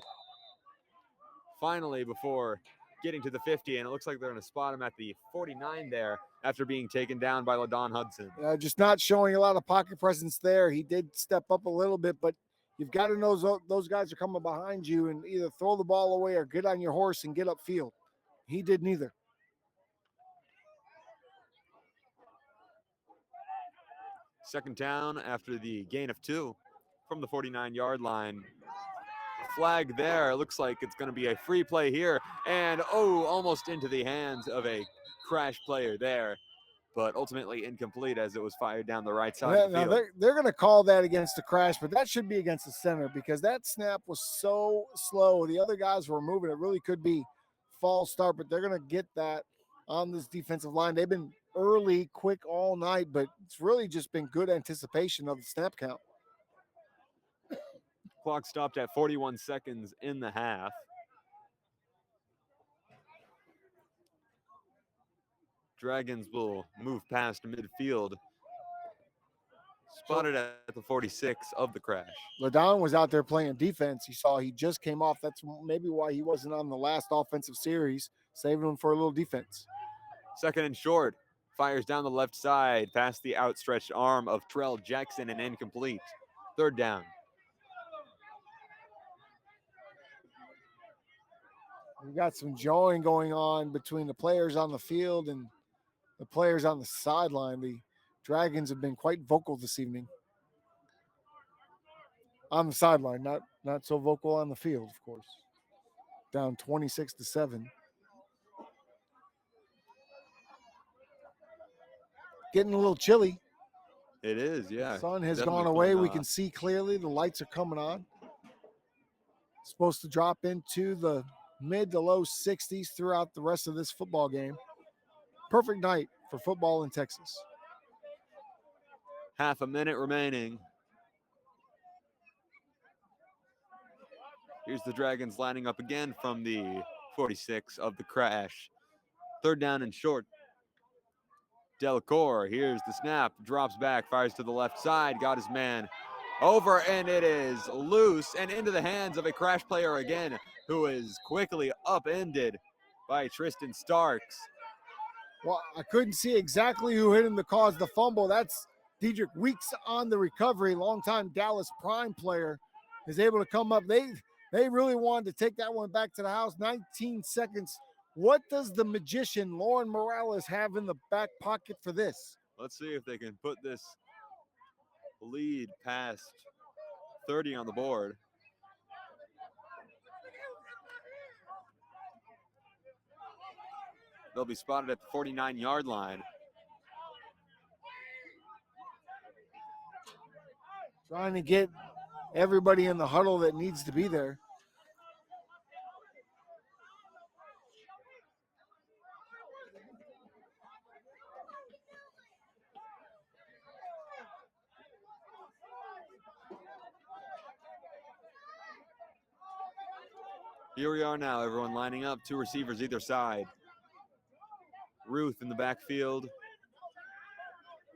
Speaker 1: finally before getting to the 50, and it looks like they're going to spot him at the 49 there after being taken down by LaDon Hudson.
Speaker 2: Just not showing a lot of pocket presence there. He did step up a little bit, but you've got to know those guys are coming behind you and either throw the ball away or get on your horse and get upfield. He did neither.
Speaker 1: Second down after the gain of 2 from the 49-yard line. Flag there. It looks like it's going to be a free play here. And, almost into the hands of a Crash player there. But ultimately incomplete as it was fired down the right side of the field.
Speaker 2: They're going to call that against the Crash, but that should be against the center because that snap was so slow. The other guys were moving. It really could be false start, but they're going to get that on this defensive line. They've been early, quick all night, but it's really just been good anticipation of the snap count.
Speaker 1: Clock stopped at 41 seconds in the half. Dragons will move past midfield. Spotted at the 46 of the Crash.
Speaker 2: LaDon was out there playing defense. He just came off. That's maybe why he wasn't on the last offensive series, saving him for a little defense.
Speaker 1: 2nd and short. Fires down the left side past the outstretched arm of Trell Jackson and incomplete. 3rd down.
Speaker 2: We've got some jawing going on between the players on the field and the players on the sideline. The Dragons have been quite vocal this evening. On the sideline, not so vocal on the field, of course. Down 26-7. Getting a little chilly.
Speaker 1: It is, yeah.
Speaker 2: The sun has gone away. We can see clearly. The lights are coming on. It's supposed to drop into the mid to low 60s throughout the rest of this football game. Perfect night for football in Texas.
Speaker 1: Half a minute remaining. Here's the Dragons lining up again from the 46 of the Crash. 3rd down and short. Delacour, here's the snap, drops back, fires to the left side, got his man over, and it is loose and into the hands of a Crash player again, who is quickly upended by Tristan Starks.
Speaker 2: Well, I couldn't see exactly who hit him to cause the fumble. That's Dedrick Weeks on the recovery. Longtime Dallas Prime player is able to come up. They really wanted to take that one back to the house. 19 seconds. What does the magician Lauren Morales have in the back pocket for this?
Speaker 1: Let's see if they can put this lead past 30 on the board. They'll be spotted at the 49-yard line.
Speaker 2: Trying to get everybody in the huddle that needs to be there.
Speaker 1: Here we are now, everyone lining up, 2 receivers either side. Ruth in the backfield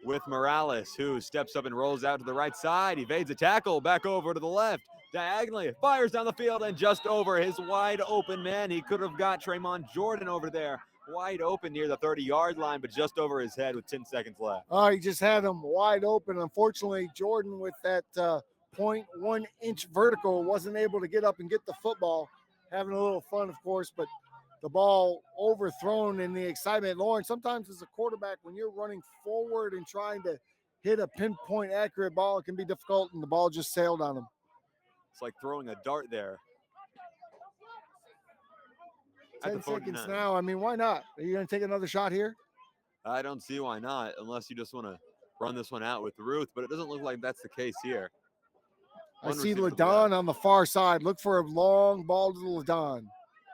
Speaker 1: with Morales, who steps up and rolls out to the right side, evades a tackle, back over to the left, diagonally, fires down the field and just over his wide open man. He could have got Tremont Jordan over there, wide open near the 30-yard line, but just over his head with 10 seconds left.
Speaker 2: He just had him wide open. Unfortunately, Jordan with that 0.1 inch vertical wasn't able to get up and get the football. Having a little fun, of course, but the ball overthrown in the excitement. Lauren, sometimes as a quarterback, when you're running forward and trying to hit a pinpoint accurate ball, it can be difficult, and the ball just sailed on him.
Speaker 1: It's like throwing a dart there.
Speaker 2: 10 seconds now. I mean, why not? Are you going to take another shot here?
Speaker 1: I don't see why not, unless you just want to run this one out with Ruth, but it doesn't look like that's the case here.
Speaker 2: I see LaDon on the far side. Look for a long ball to LaDon.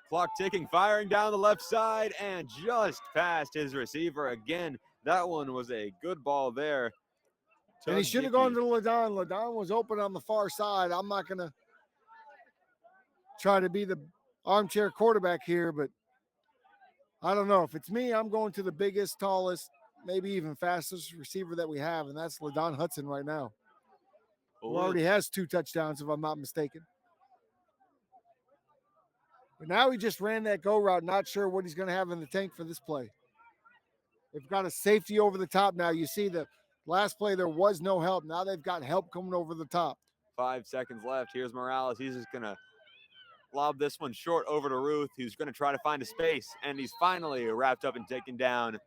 Speaker 1: Clock ticking, firing down the left side, and just past his receiver again. That one was a good ball there.
Speaker 2: And he should have gone to LaDon. LaDon was open on the far side. I'm not going to try to be the armchair quarterback here, but I don't know. If it's me, I'm going to the biggest, tallest, maybe even fastest receiver that we have, and that's LaDon Hudson right now. Who already has 2 touchdowns, if I'm not mistaken. But now he just ran that go route, not sure what he's going to have in the tank for this play. They've got a safety over the top now. You see the last play, there was no help. Now they've got help coming over the top.
Speaker 1: 5 seconds left. Here's Morales. He's just going to lob this one short over to Ruth, who's going to try to find a space, and he's finally wrapped up and taken down.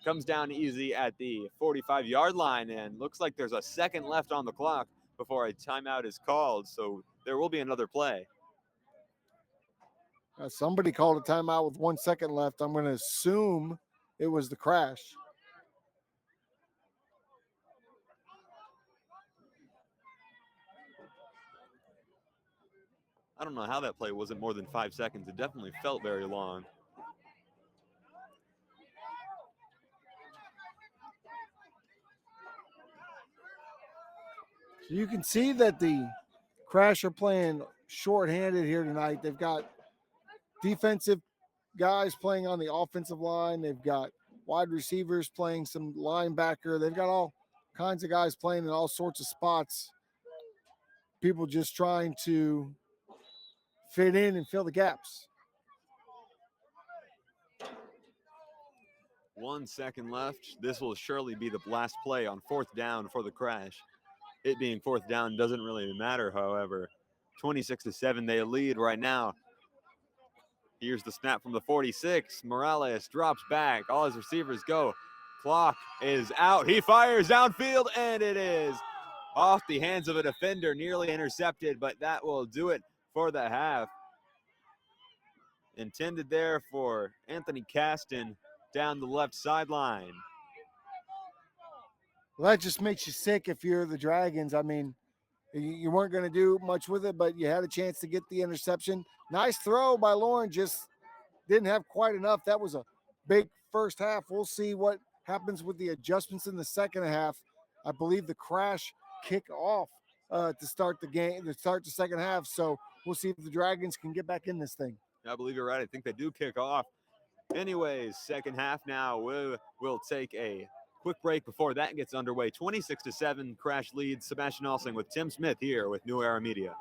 Speaker 1: Comes down easy at the 45-yard line, and looks like there's a second left on the clock before a timeout is called, so there will be another play.
Speaker 2: Somebody called a timeout with 1 second left. I'm going to assume it was the crash.
Speaker 1: I don't know how that play wasn't more than 5 seconds. It definitely felt very long.
Speaker 2: So you can see that the Crash are playing shorthanded here tonight. They've got defensive guys playing on the offensive line. They've got wide receivers playing some linebacker. They've got all kinds of guys playing in all sorts of spots. People just trying to fit in and fill the gaps.
Speaker 1: 1 second left. This will surely be the last play on 4th down for the Crash. It being 4th down doesn't really matter, however. 26-7, they lead right now. Here's the snap from the 46. Morales drops back. All his receivers go. Clock is out. He fires downfield, and it is off the hands of a defender, nearly intercepted, but that will do it for the half. Intended there for Anthony Caston down the left sideline.
Speaker 2: Well, that just makes you sick if you're the Dragons. I mean, you weren't going to do much with it, but you had a chance to get the interception. Nice throw by Lauren, just didn't have quite enough. That was a big first half. We'll see what happens with the adjustments in the second half. I believe the Crash kick off to start the game, to start the second half. So we'll see if the Dragons can get back in this thing.
Speaker 1: I believe you're right. I think they do kick off. Anyways, second half now. We'll take a quick break before that gets underway. 26-7, Crash leads. Sebastian Alsing with Tim Smith here with New Era Media.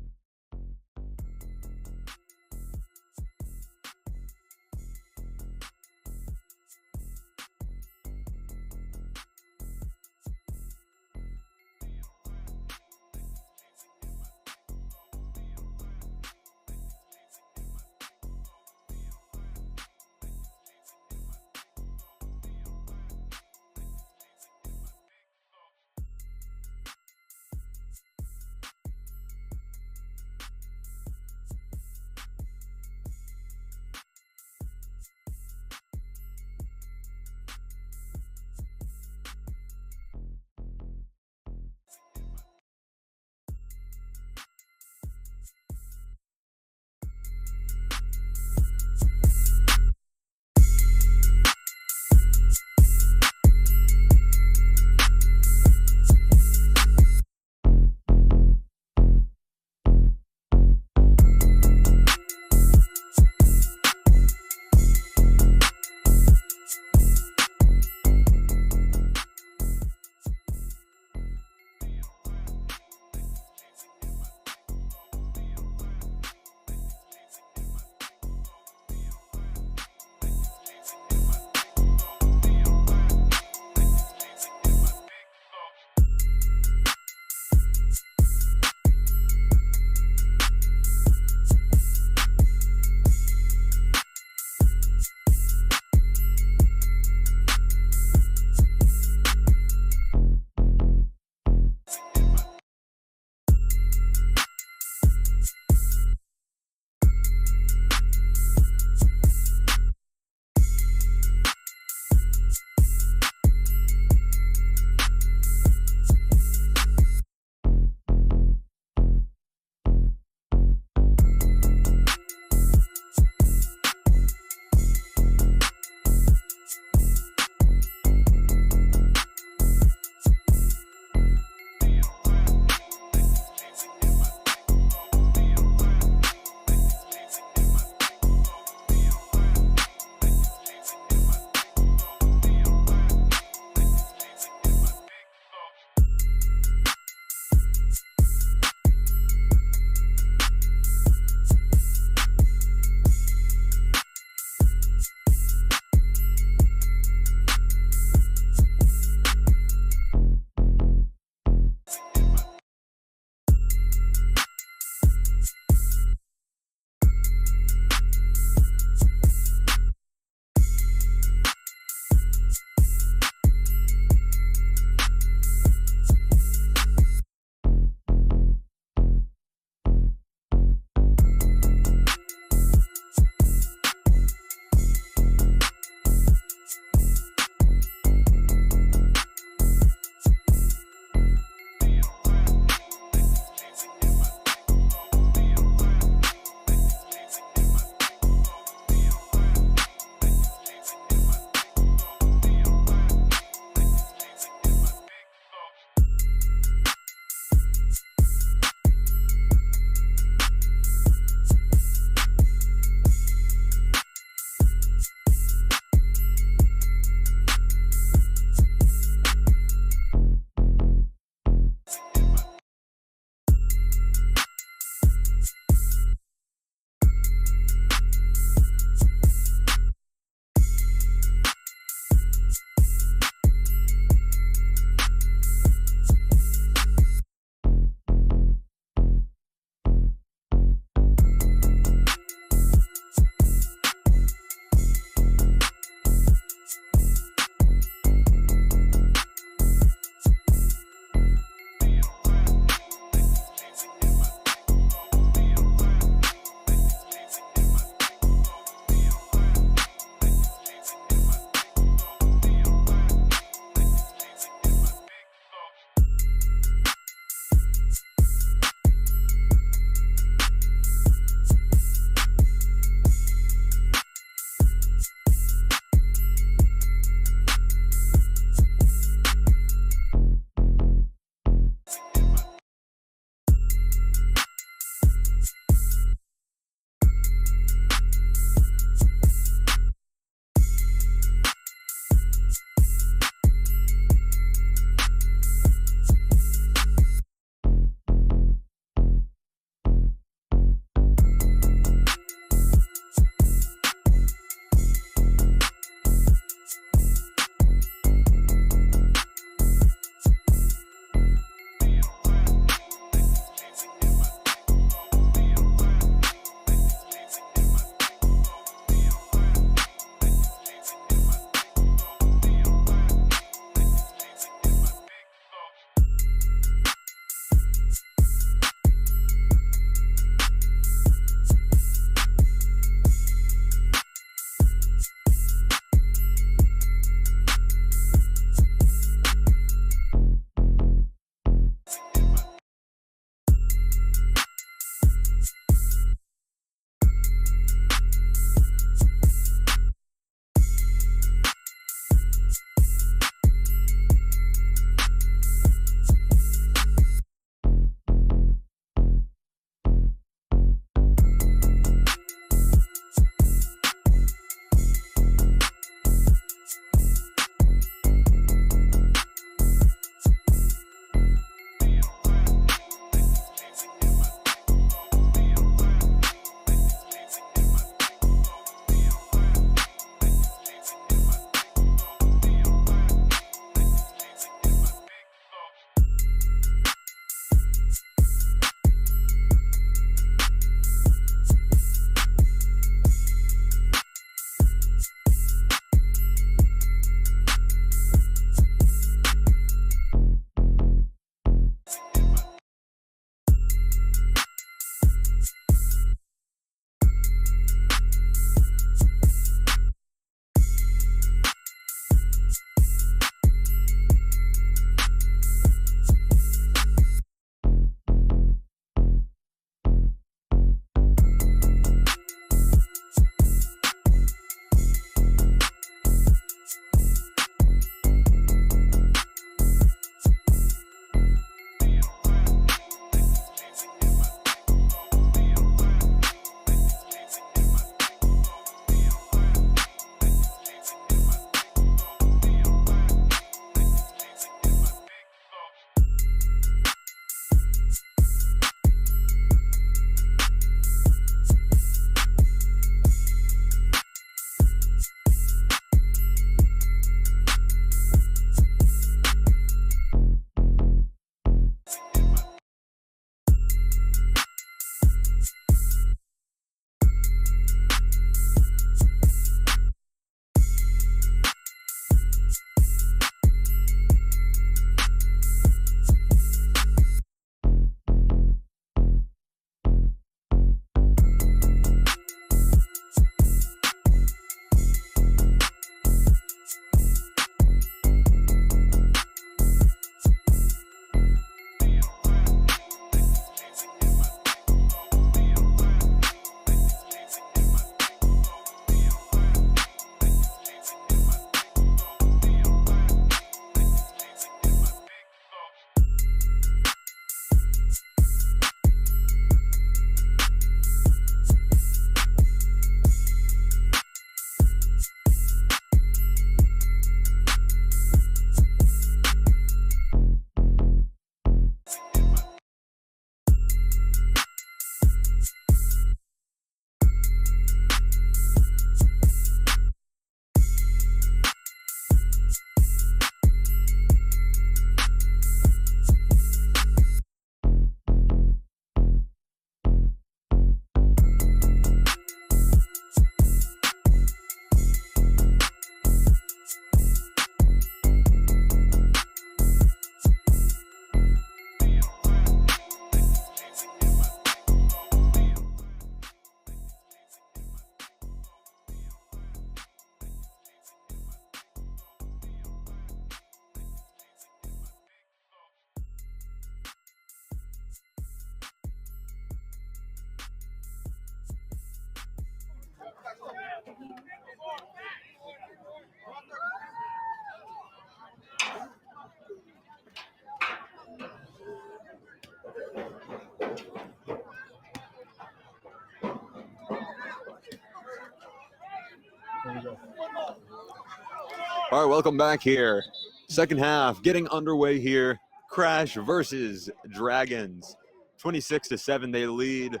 Speaker 1: All right, welcome back here. Second half getting underway here. Crash versus Dragons. 26-7 they lead.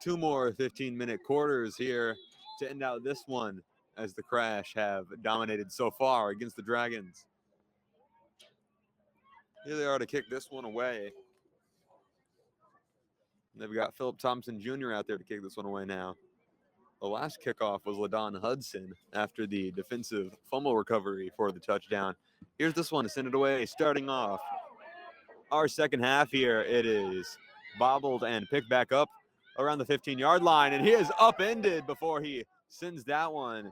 Speaker 1: 2 more 15-minute quarters here to end out this one, as the Crash have dominated so far against the Dragons. Here they are to kick this one away. They've got Philip Thompson Jr. out there to kick this one away now. The last kickoff was LaDon Hudson after the defensive fumble recovery for the touchdown. Here's this one to send it away, starting off our second half here. It is bobbled and picked back up around the 15-yard line, and he is upended before he sends that one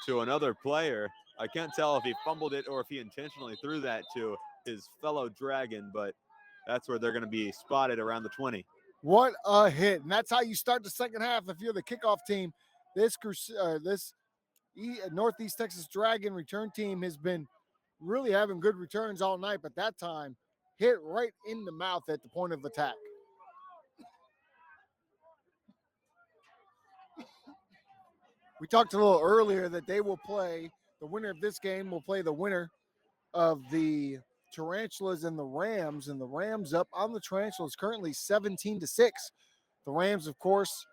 Speaker 1: to another player. I can't tell if he fumbled it or if he intentionally threw that to his fellow Dragon, but that's where they're going to be spotted around the 20.
Speaker 2: What a hit. And that's how you start the second half if you're the kickoff team. This Northeast Texas Dragon return team has been really having good returns all night, but that time hit right in the mouth at the point of attack. We talked a little earlier that they will play, the winner of this game will play the winner of the Tarantulas and the Rams up on the Tarantulas currently 17-6. The Rams, of course,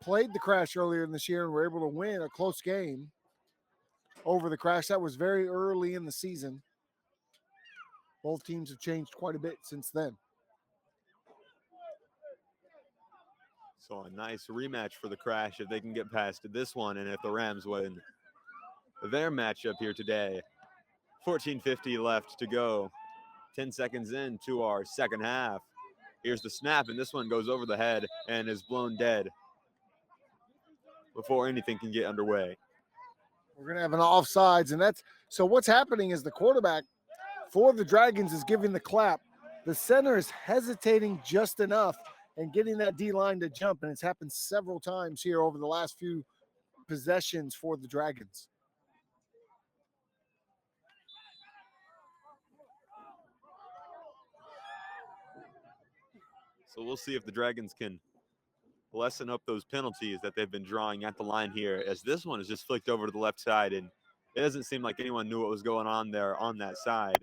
Speaker 2: played the Crash earlier in this year and were able to win a close game over the Crash. That was very early in the season. Both teams have changed quite a bit since then.
Speaker 1: So a nice rematch for the Crash if they can get past this one, and if the Rams win their matchup here today. 14:50 left to go. 10 seconds into our second half. Here's the snap, and this one goes over the head and is blown dead before anything can get underway.
Speaker 2: We're going to have an offsides, and that's so what's happening is the quarterback for the Dragons is giving the clap. The center is hesitating just enough and getting that D-line to jump, and it's happened several times here over the last few possessions for the Dragons.
Speaker 1: So we'll see if the Dragons can lessen up those penalties that they've been drawing at the line here, as this one is just flicked over to the left side, and it doesn't seem like anyone knew what was going on there on that side.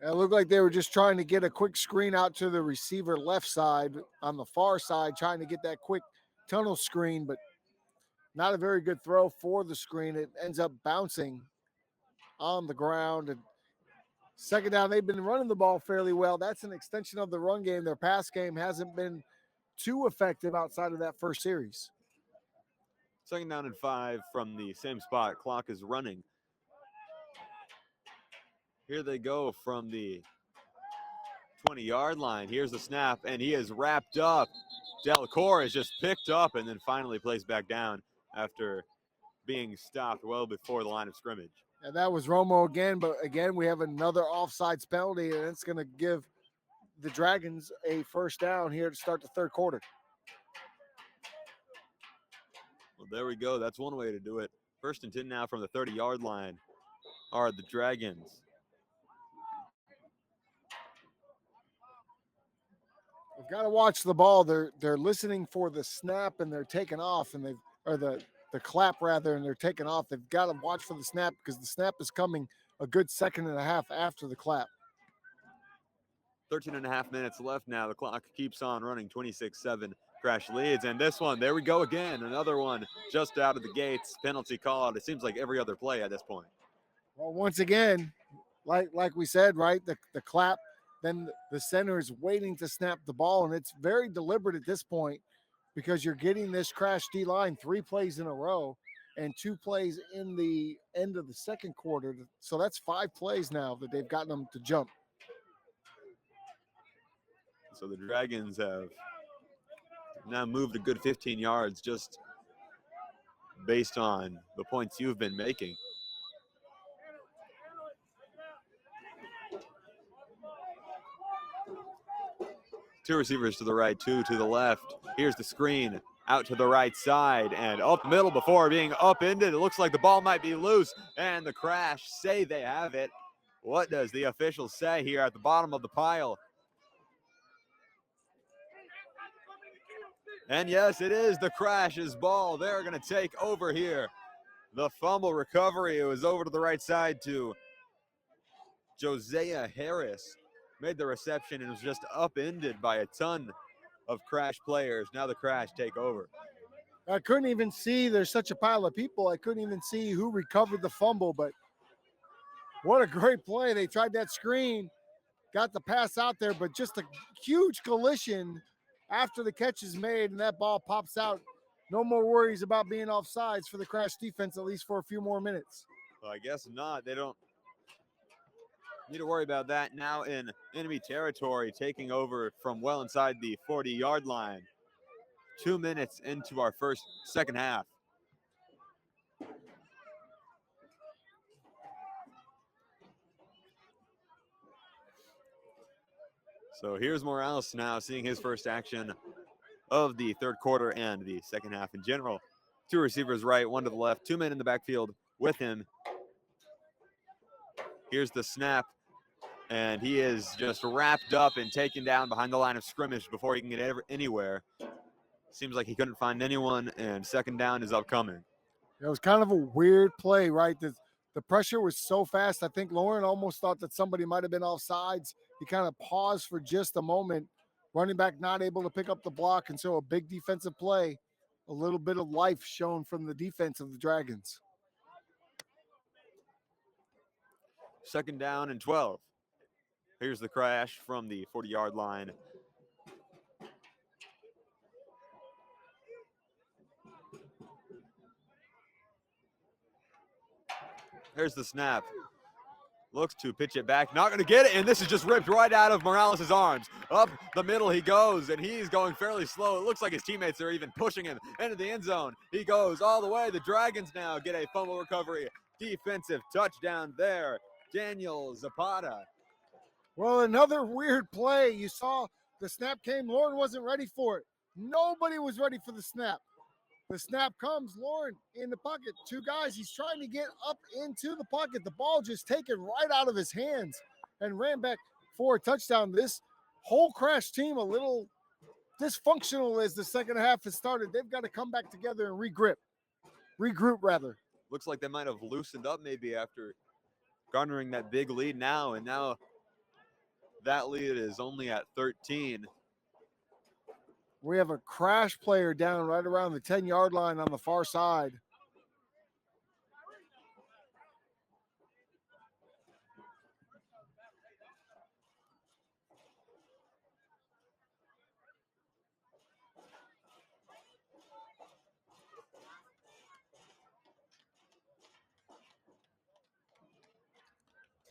Speaker 2: It looked like they were just trying to get a quick screen out to the receiver left side on the far side, trying to get that quick tunnel screen, but not a very good throw for the screen. It ends up bouncing on the ground. And second down, they've been running the ball fairly well. That's an extension of the run game. Their pass game hasn't been too effective outside of that first series.
Speaker 1: Second down and 5 from the same spot. Clock is running. Here they go from the 20-yard line. Here's the snap, and he is wrapped up. Delacour is just picked up and then finally placed back down after being stopped well before the line of scrimmage.
Speaker 2: And that was Romo again, but again, we have another offsides penalty, and it's going to give the Dragons a first down here to start the third quarter.
Speaker 1: Well, there we go. That's one way to do it. 1st and 10 now from the 30-yard line are the Dragons.
Speaker 2: They've got to watch the ball. They're listening for the snap, and they're taking off, and the clap rather, and they're taking off. They've got to watch for the snap because the snap is coming a good second and a half after the clap.
Speaker 1: 13 and a half minutes left now. The clock keeps on running. 26-7. Crash leads, and this one, there we go again. Another one just out of the gates. Penalty called. It seems like every other play at this point.
Speaker 2: Well, once again, like we said, right, the clap, then the center is waiting to snap the ball, and it's very deliberate at this point because you're getting this Crash D-line 3 plays in a row and 2 plays in the end of the second quarter. So that's 5 plays now that they've gotten them to jump.
Speaker 1: So the Dragons have now moved a good 15 yards just based on the points you've been making. Two receivers to the right, 2 to the left. Here's the screen out to the right side and up middle before being upended. It looks like the ball might be loose, and the Crash say they have it. What does the official say here at the bottom of the pile? And yes, it is the Crash's ball. They're going to take over here. the fumble recovery. It was over to the right side to Josiah Harris. Made the reception and was just upended by a ton of Crash players. Now the Crash take over.
Speaker 2: I couldn't even see, there's such a pile of people, I couldn't even see who recovered the fumble, but what a great play. They tried that screen, got the pass out there, but just a huge collision after the catch is made and that ball pops out. No more worries about being offsides for the Crash defense, at least for a few more minutes.
Speaker 1: Well, I guess not. They don't need to worry about that. Now in enemy territory, taking over from well inside the 40-yard line. 2 minutes into our second half. So here's Morales now seeing his first action of the third quarter and the second half in general. 2 receivers right, 1 to the left, 2 men in the backfield with him. Here's the snap, and he is just wrapped up and taken down behind the line of scrimmage before he can get anywhere. Seems like he couldn't find anyone, and second down is upcoming.
Speaker 2: It was kind of a weird play, right? The pressure was so fast. I think Lauren almost thought that somebody might have been offsides. He kind of paused for just a moment. Running back not able to pick up the block, and so a big defensive play. A little bit of life shown from the defense of the Dragons.
Speaker 1: Second down and 12. Here's the Crash from the 40-yard line. There's the snap. Looks to pitch it back, not going to get it, and this is just ripped right out of Morales' arms. Up the middle he goes, and he's going fairly slow. It looks like his teammates are even pushing him into the end zone. He goes all the way. The Dragons now get a fumble recovery. Defensive touchdown there. Daniel Zapata.
Speaker 2: Well, another weird play. You saw the snap came. Lauren wasn't ready for it. Nobody was ready for the snap. The snap comes, Lauren in the pocket. 2 guys, he's trying to get up into the pocket. The ball just taken right out of his hands and ran back for a touchdown. This whole Crash team a little dysfunctional as the second half has started. They've got to come back together and regroup rather.
Speaker 1: Looks like they might have loosened up maybe after garnering that big lead now, and now that lead is only at 13.
Speaker 2: We have a Crash player down right around the 10-yard line on the far side.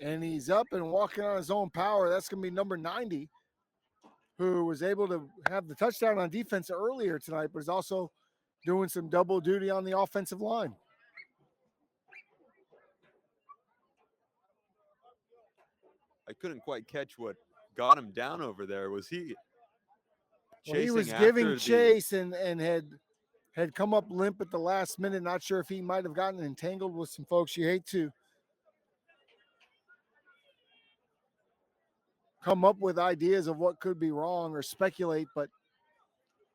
Speaker 2: And he's up and walking on his own power. That's going to be number 90, who was able to have the touchdown on defense earlier tonight, but is also doing some double duty on the offensive line.
Speaker 1: I couldn't quite catch what got him down over there. Was he chasing?
Speaker 2: Well, he was giving chase and had come up limp at the last minute. Not sure if he might have gotten entangled with some folks. You hate to come up with ideas of what could be wrong or speculate, but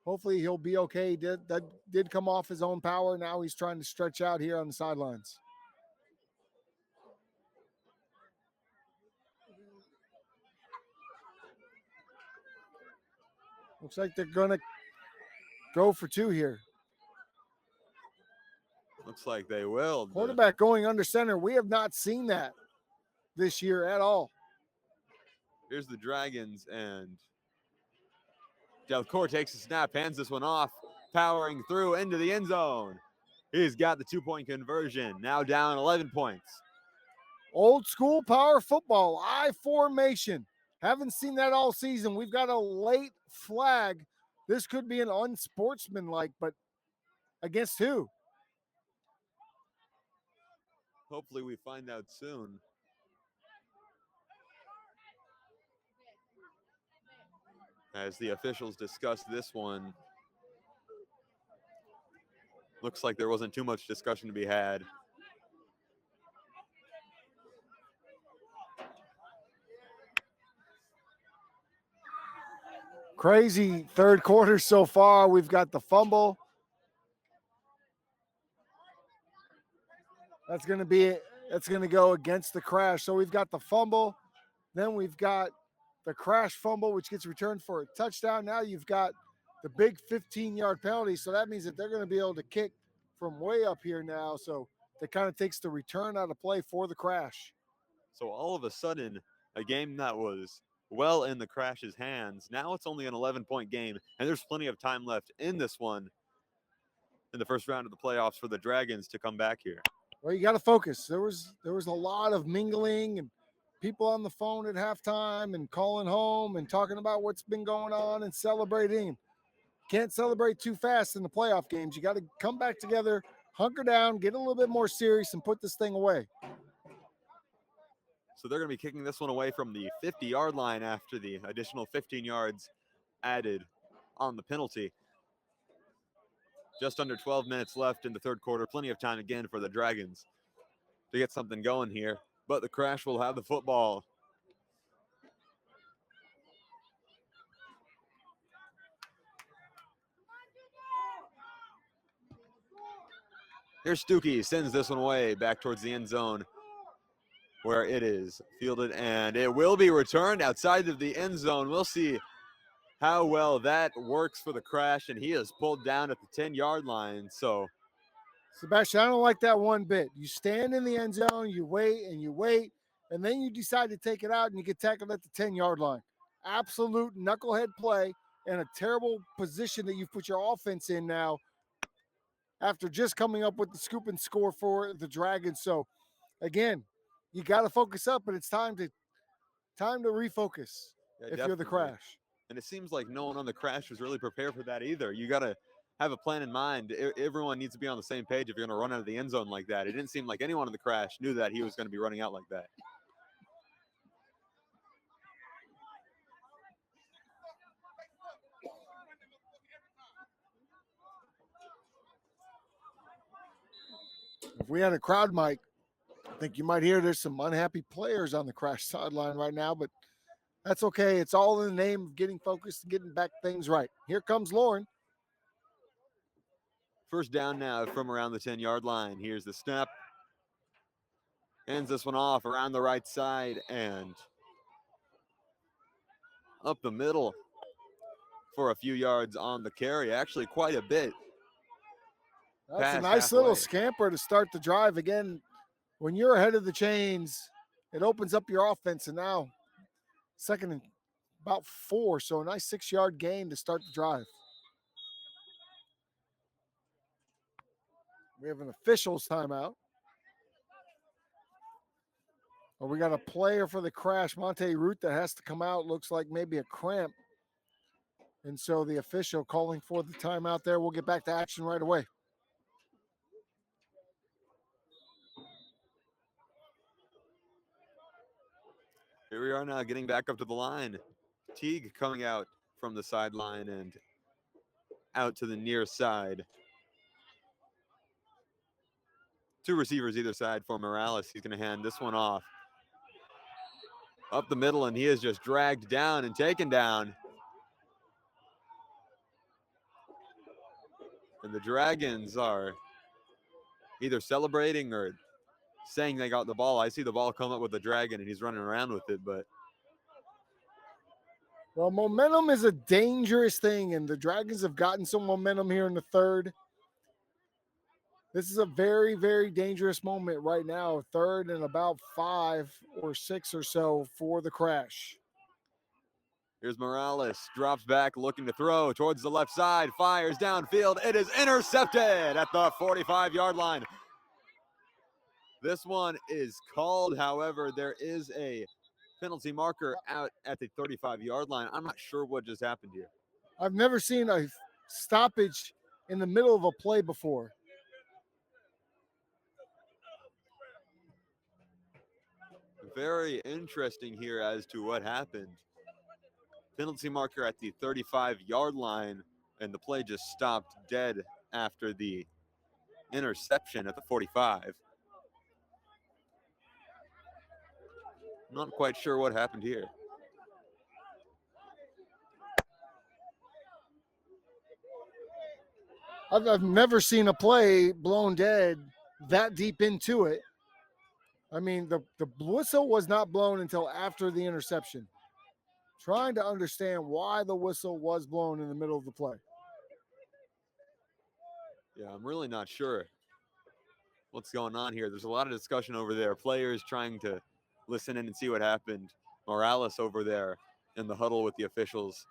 Speaker 2: hopefully he'll be okay. That did come off his own power. Now he's trying to stretch out here on the sidelines. Looks like they're going to go for 2 here.
Speaker 1: Looks like they will.
Speaker 2: Quarterback going under center. We have not seen that this year at all.
Speaker 1: Here's the Dragons, and Delcourt takes a snap, hands this one off, powering through into the end zone. He's got the 2-point conversion, now down 11 points.
Speaker 2: Old school power football, I formation. Haven't seen that all season. We've got a late flag. This could be an unsportsmanlike, but against who?
Speaker 1: Hopefully we find out soon. As the officials discuss this one, looks like there wasn't too much discussion to be had.
Speaker 2: Crazy third quarter so far. We've got the fumble. That's going to be it. That's going to go against the crash. So we've got the fumble. Then we've got the crash fumble, which gets returned for a touchdown. Now you've got the big 15-yard penalty. So that means that they're going to be able to kick from way up here now. So that kind of takes the return out of play for the crash.
Speaker 1: So all of a sudden, a game that was well in the Crash's hands, now it's only an 11-point game, and there's plenty of time left in this one in the first round of the playoffs for the Dragons to come back here.
Speaker 2: Well, you got to focus. There was a lot of mingling and people on the phone at halftime and calling home and talking about what's been going on and celebrating. Can't celebrate too fast in the playoff games. You got to come back together, hunker down, get a little bit more serious, and put this thing away.
Speaker 1: So they're going to be kicking this one away from the 50-yard line after the additional 15 yards added on the penalty. Just under 12 minutes left in the third quarter. Plenty of time again for the Dragons to get something going here. But the Crash will have the football. Here's Stuckey, sends this one away back towards the end zone where it is fielded, and it will be returned outside of the end zone. We'll see how well that works for the Crash, and he is pulled down at the 10-yard line. So,
Speaker 2: Sebastian, I don't like that one bit. You stand in the end zone, you wait, and then you decide to take it out, and you get tackled at the 10-yard line. Absolute knucklehead play and a terrible position that you've put your offense in now after just coming up with the scoop and score for the Dragons. So, again, you got to focus up, but it's time to refocus if you're the Crash.
Speaker 1: And it seems like no one on the Crash was really prepared for that either. You got to have a plan in mind. Everyone needs to be on the same page if you're going to run out of the end zone like that. It didn't seem like anyone in the Crash knew that he was going to be running out like that.
Speaker 2: If we had a crowd mic, I think you might hear there's some unhappy players on the Crash sideline right now, but that's okay. It's all in the name of getting focused and getting back things right. Here comes Lauren.
Speaker 1: First down now from around the 10-yard line. Here's the snap. Ends this one off around the right side and up the middle for a few yards on the carry. Actually, quite a bit.
Speaker 2: That's a nice little scamper to start the drive. Again, when you're ahead of the chains, it opens up your offense, and now second and about 4, so a nice 6-yard gain to start the drive. We have an official's timeout. Well, we got a player for the Crash, Monte Root, that has to come out. Looks like maybe a cramp. And so the official calling for the timeout there. We'll get back to action right away.
Speaker 1: Here we are now getting back up to the line. Teague coming out from the sideline and out to the near side. 2 receivers either side for Morales. He's going to hand this one off. Up the middle, and he is just dragged down and taken down. And the Dragons are either celebrating or saying they got the ball. I see the ball come up with the Dragon, and he's running around with it, but
Speaker 2: well, momentum is a dangerous thing, and the Dragons have gotten some momentum here in the third. This is a very, very dangerous moment right now. Third and about 5 or 6 or so for the Crash.
Speaker 1: Here's Morales, drops back, looking to throw towards the left side, fires downfield. It is intercepted at the 45-yard line. This one is called. However, there is a penalty marker out at the 35-yard line. I'm not sure what just happened here.
Speaker 2: I've never seen a stoppage in the middle of a play before.
Speaker 1: Very interesting here as to what happened. Penalty marker at the 35-yard line, and the play just stopped dead after the interception at the 45. Not quite sure what happened here.
Speaker 2: I've never seen a play blown dead that deep into it. I mean, the whistle was not blown until after the interception. Trying to understand why the whistle was blown in the middle of the play.
Speaker 1: Yeah, I'm really not sure what's going on here. There's a lot of discussion over there. Players trying to listen in and see what happened. Morales over there in the huddle with the officials.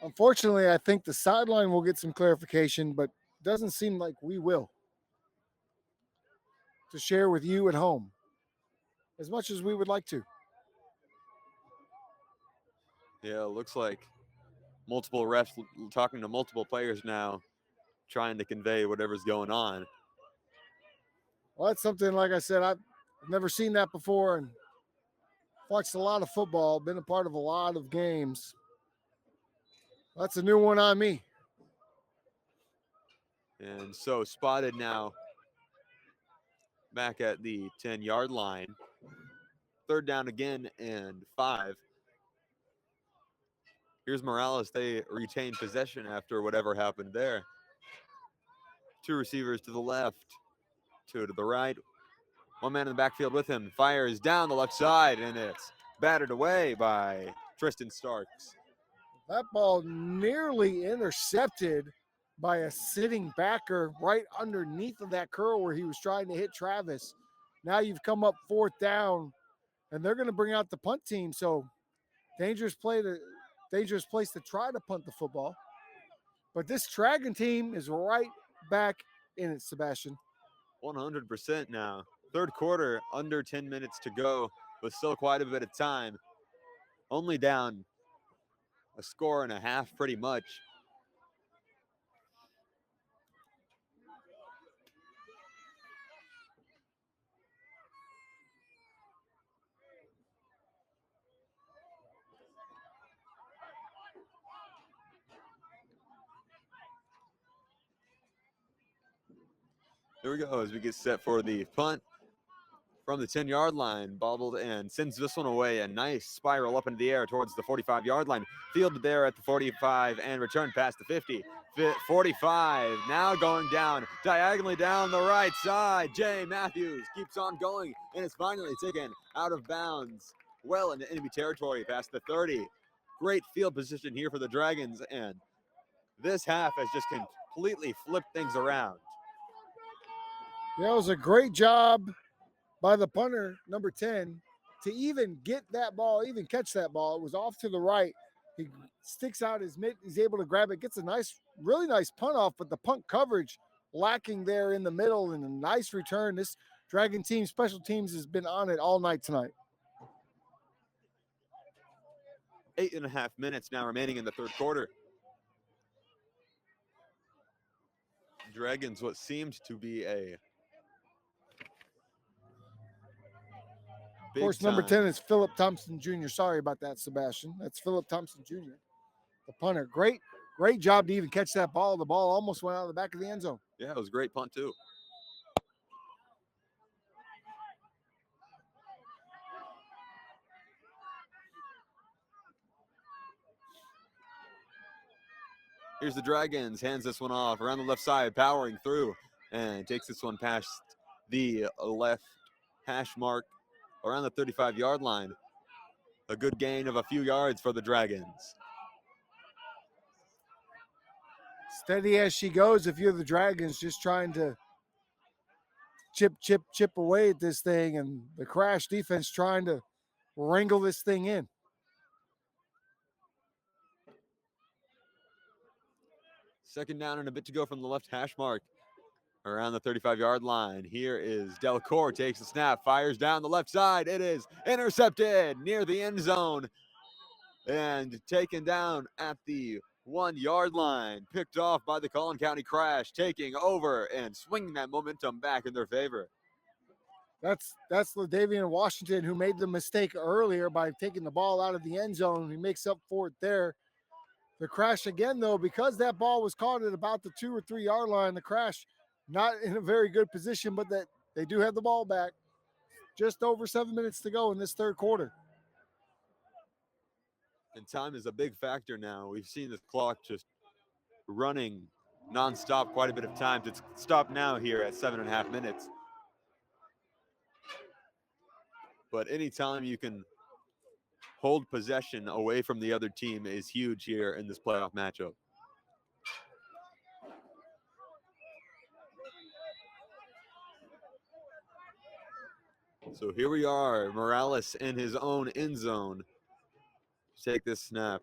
Speaker 2: Unfortunately, I think the sideline will get some clarification, but doesn't seem like we will to share with you at home as much as we would like to.
Speaker 1: Yeah, it looks like multiple refs talking to multiple players now, trying to convey whatever's going on.
Speaker 2: Well, that's something, like I said, I've never seen that before and watched a lot of football, been a part of a lot of games. That's a new one on me.
Speaker 1: And so spotted now back at the 10-yard line. Third down again and 5. Here's Morales. They retain possession after whatever happened there. 2 receivers to the left, 2 to the right. 1 man in the backfield with him. Fires down the left side, and it's battered away by Tristan Starks.
Speaker 2: That ball nearly intercepted by a sitting backer right underneath of that curl where he was trying to hit Travis. Now you've come up 4th down, and they're going to bring out the punt team. So dangerous place to try to punt the football. But this Dragon team is right back in it, Sebastian.
Speaker 1: 100% now. Third quarter, under 10 minutes to go, with still quite a bit of time. Only down a score and a half, pretty much. Here we go as we get set for the punt from the 10-yard line. Bobbled and sends this one away. A nice spiral up into the air towards the 45-yard line. Fielded there at the 45 and returned past the 50. 45 now going down diagonally down the right side. Jay Matthews keeps on going and is finally taken out of bounds well into enemy territory past the 30. Great field position here for the Dragons, and this half has just completely flipped things around.
Speaker 2: Yeah, it was a great job by the punter, number 10, to even get that ball, even catch that ball. It was off to the right. He sticks out his mitt. He's able to grab it, gets a nice, really nice punt off, but the punt coverage lacking there in the middle, and a nice return. This Dragon team, special teams, has been on it all night tonight.
Speaker 1: 8.5 minutes now remaining in the third quarter. Dragons, what seemed to be a
Speaker 2: Of course, number 10 is Philip Thompson Jr. Sorry about that, Sebastian. That's Philip Thompson Jr., the punter. Great job to even catch that ball. The ball almost went out of the back of the end zone.
Speaker 1: Yeah, it was a great punt too. Here's the Dragons, hands this one off around the left side, powering through, and takes this one past the left hash mark around the 35-yard line. A good gain of a few yards for the Dragons.
Speaker 2: Steady as she goes if you're the Dragons, just trying to chip away at this thing, and the Crash defense trying to wrangle this thing in.
Speaker 1: Second down and a bit to go from the left hash mark around the 35-yard line. Here is Delcourt, takes the snap, fires down the left side. It is intercepted near the end zone and taken down at the 1-yard line. Picked off by the Collin County Crash, taking over and swinging that momentum back in their favor.
Speaker 2: That's LaDavian Washington, who made the mistake earlier by taking the ball out of the end zone. He makes up for it there. The Crash again, though, because that ball was caught at about the 2 or 3 yard line, the Crash not in a very good position, but that they do have the ball back. Just over 7 minutes to go in this third quarter.
Speaker 1: And time is a big factor now. We've seen this clock just running nonstop quite a bit of times. It's stopped now here at 7.5 minutes. But anytime you can hold possession away from the other team is huge here in this playoff matchup. So here we are, Morales in his own end zone. Take this snap.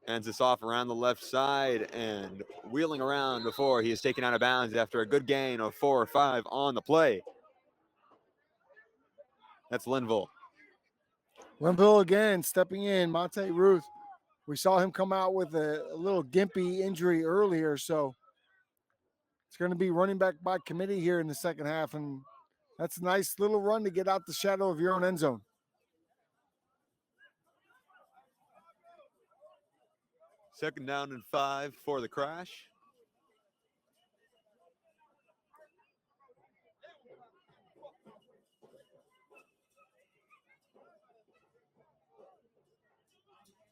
Speaker 1: Hands this off around the left side and wheeling around before he is taken out of bounds after a good gain of 4 or 5 on the play. That's Linville.
Speaker 2: Linville again stepping in. Monte Ruth. We saw him come out with a little gimpy injury earlier, so it's going to be running back by committee here in the second half, and that's a nice little run to get out the shadow of your own end zone.
Speaker 1: Second down and 5 for the Crash.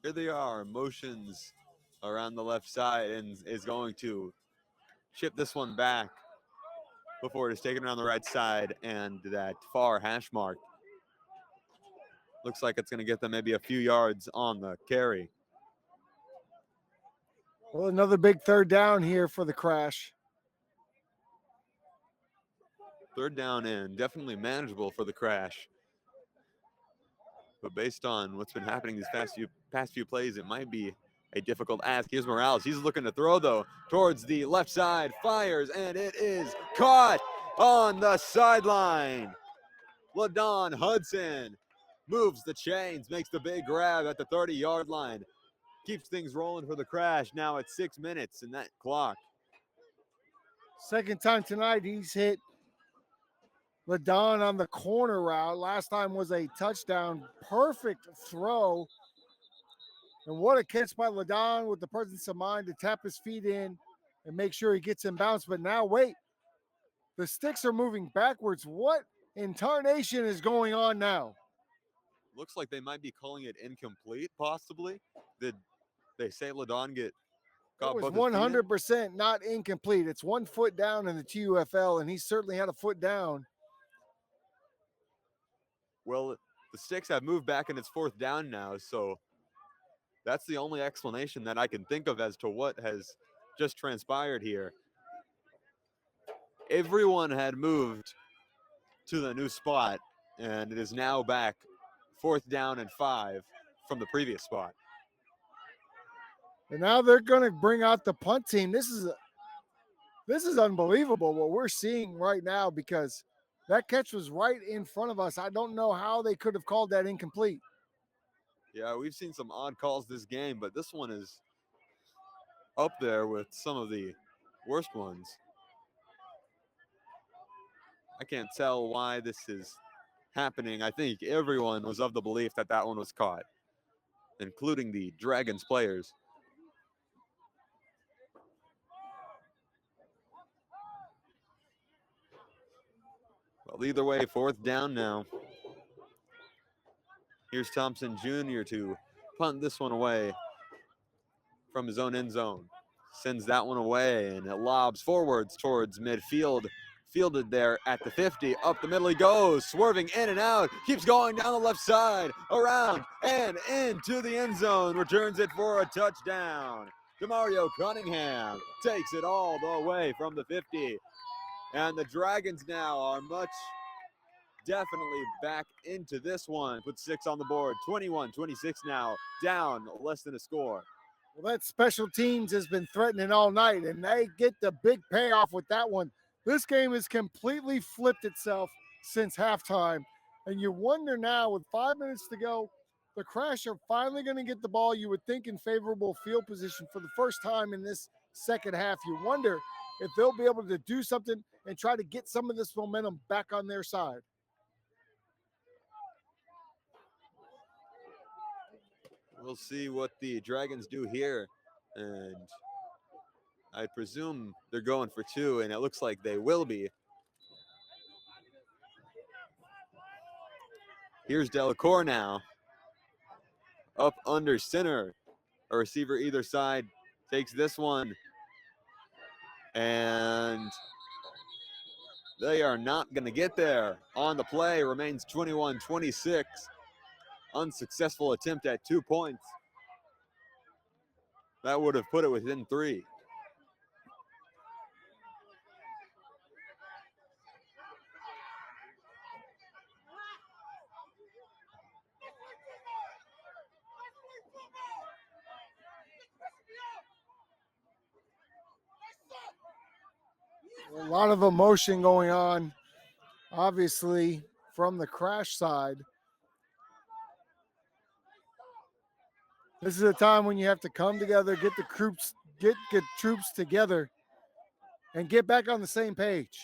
Speaker 1: Here they are, motions around the left side and is going to chip this one back before it is taken around the right side and that far hash mark. Looks like it's going to get them maybe a few yards on the carry.
Speaker 2: Well, another big third down here for the Crash.
Speaker 1: Third down in, definitely manageable for the Crash. But based on what's been happening these past few plays, it might be a difficult ask. Here's Morales. He's looking to throw, though, towards the left side. Fires, and it is caught on the sideline. LaDon Hudson moves the chains, makes the big grab at the 30-yard line. Keeps things rolling for the Crash now at 6 minutes in that clock.
Speaker 2: Second time tonight he's hit LaDon on the corner route. Last time was a touchdown. Perfect throw. And what a catch by LaDon with the presence of mind to tap his feet in and make sure he gets in bounds. But now, wait. The sticks are moving backwards. What in tarnation is going on now?
Speaker 1: Looks like they might be calling it incomplete, possibly. Did they say LaDon get caught?
Speaker 2: It was
Speaker 1: both his feet in?
Speaker 2: 100% not incomplete. It's 1 foot down in the TUFL, and he certainly had a foot down.
Speaker 1: Well, the sticks have moved back and it's fourth down now, so that's the only explanation that I can think of as to what has just transpired here. Everyone had moved to the new spot, and it is now back fourth down and 5 from the previous spot.
Speaker 2: And now they're going to bring out the punt team. This is unbelievable what we're seeing right now, because that catch was right in front of us. I don't know how they could have called that incomplete.
Speaker 1: Yeah, we've seen some odd calls this game, but this one is up there with some of the worst ones. I can't tell why this is happening. I think everyone was of the belief that that one was caught, including the Dragons players. Well, either way, fourth down now. Here's Thompson Jr. to punt this one away from his own end zone. Sends that one away, and it lobs forwards towards midfield. Fielded there at the 50. Up the middle he goes, swerving in and out. Keeps going down the left side, around and into the end zone. Returns it for a touchdown. Demario Cunningham takes it all the way from the 50. And the Dragons now are definitely back into this one. Put 6 on the board. 21-26 now. Down less than a score.
Speaker 2: Well, that special teams has been threatening all night, and they get the big payoff with that one. This game has completely flipped itself since halftime. And you wonder now, with 5 minutes to go, the Crash are finally going to get the ball, you would think, in favorable field position for the first time in this second half. You wonder if they'll be able to do something and try to get some of this momentum back on their side.
Speaker 1: We'll see what the Dragons do here. And I presume they're going for two, and it looks like they will be. Here's Delacour now. Up under center. A receiver either side takes this one. And they are not going to get there. On the play remains 21-26. Unsuccessful attempt at 2 points. That would have put it within 3.
Speaker 2: A lot of emotion going on, obviously, from the Crash side. This is a time when you have to come together, get the troops, get troops together, and get back on the same page.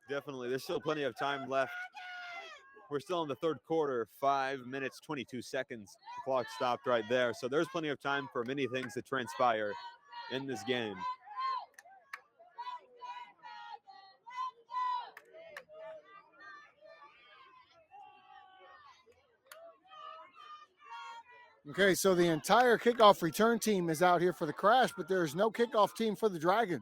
Speaker 1: Definitely. There's still plenty of time left. We're still in the third quarter, 5 minutes, 22 seconds. The clock stopped right there. So there's plenty of time for many things to transpire in this game.
Speaker 2: Okay, so the entire kickoff return team is out here for the Crash, but there is no kickoff team for the Dragons.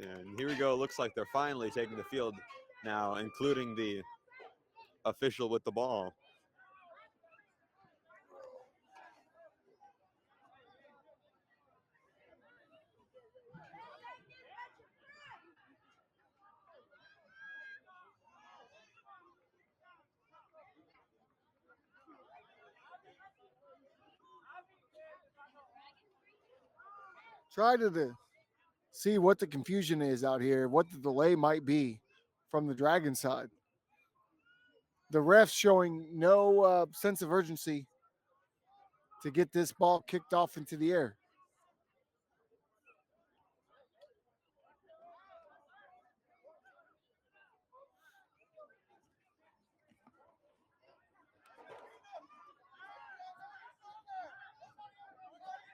Speaker 1: And here we go. Looks like they're finally taking the field now, including the official with the ball.
Speaker 2: Try to see what the confusion is out here, what the delay might be from the Dragon side. The refs showing no sense of urgency to get this ball kicked off into the air.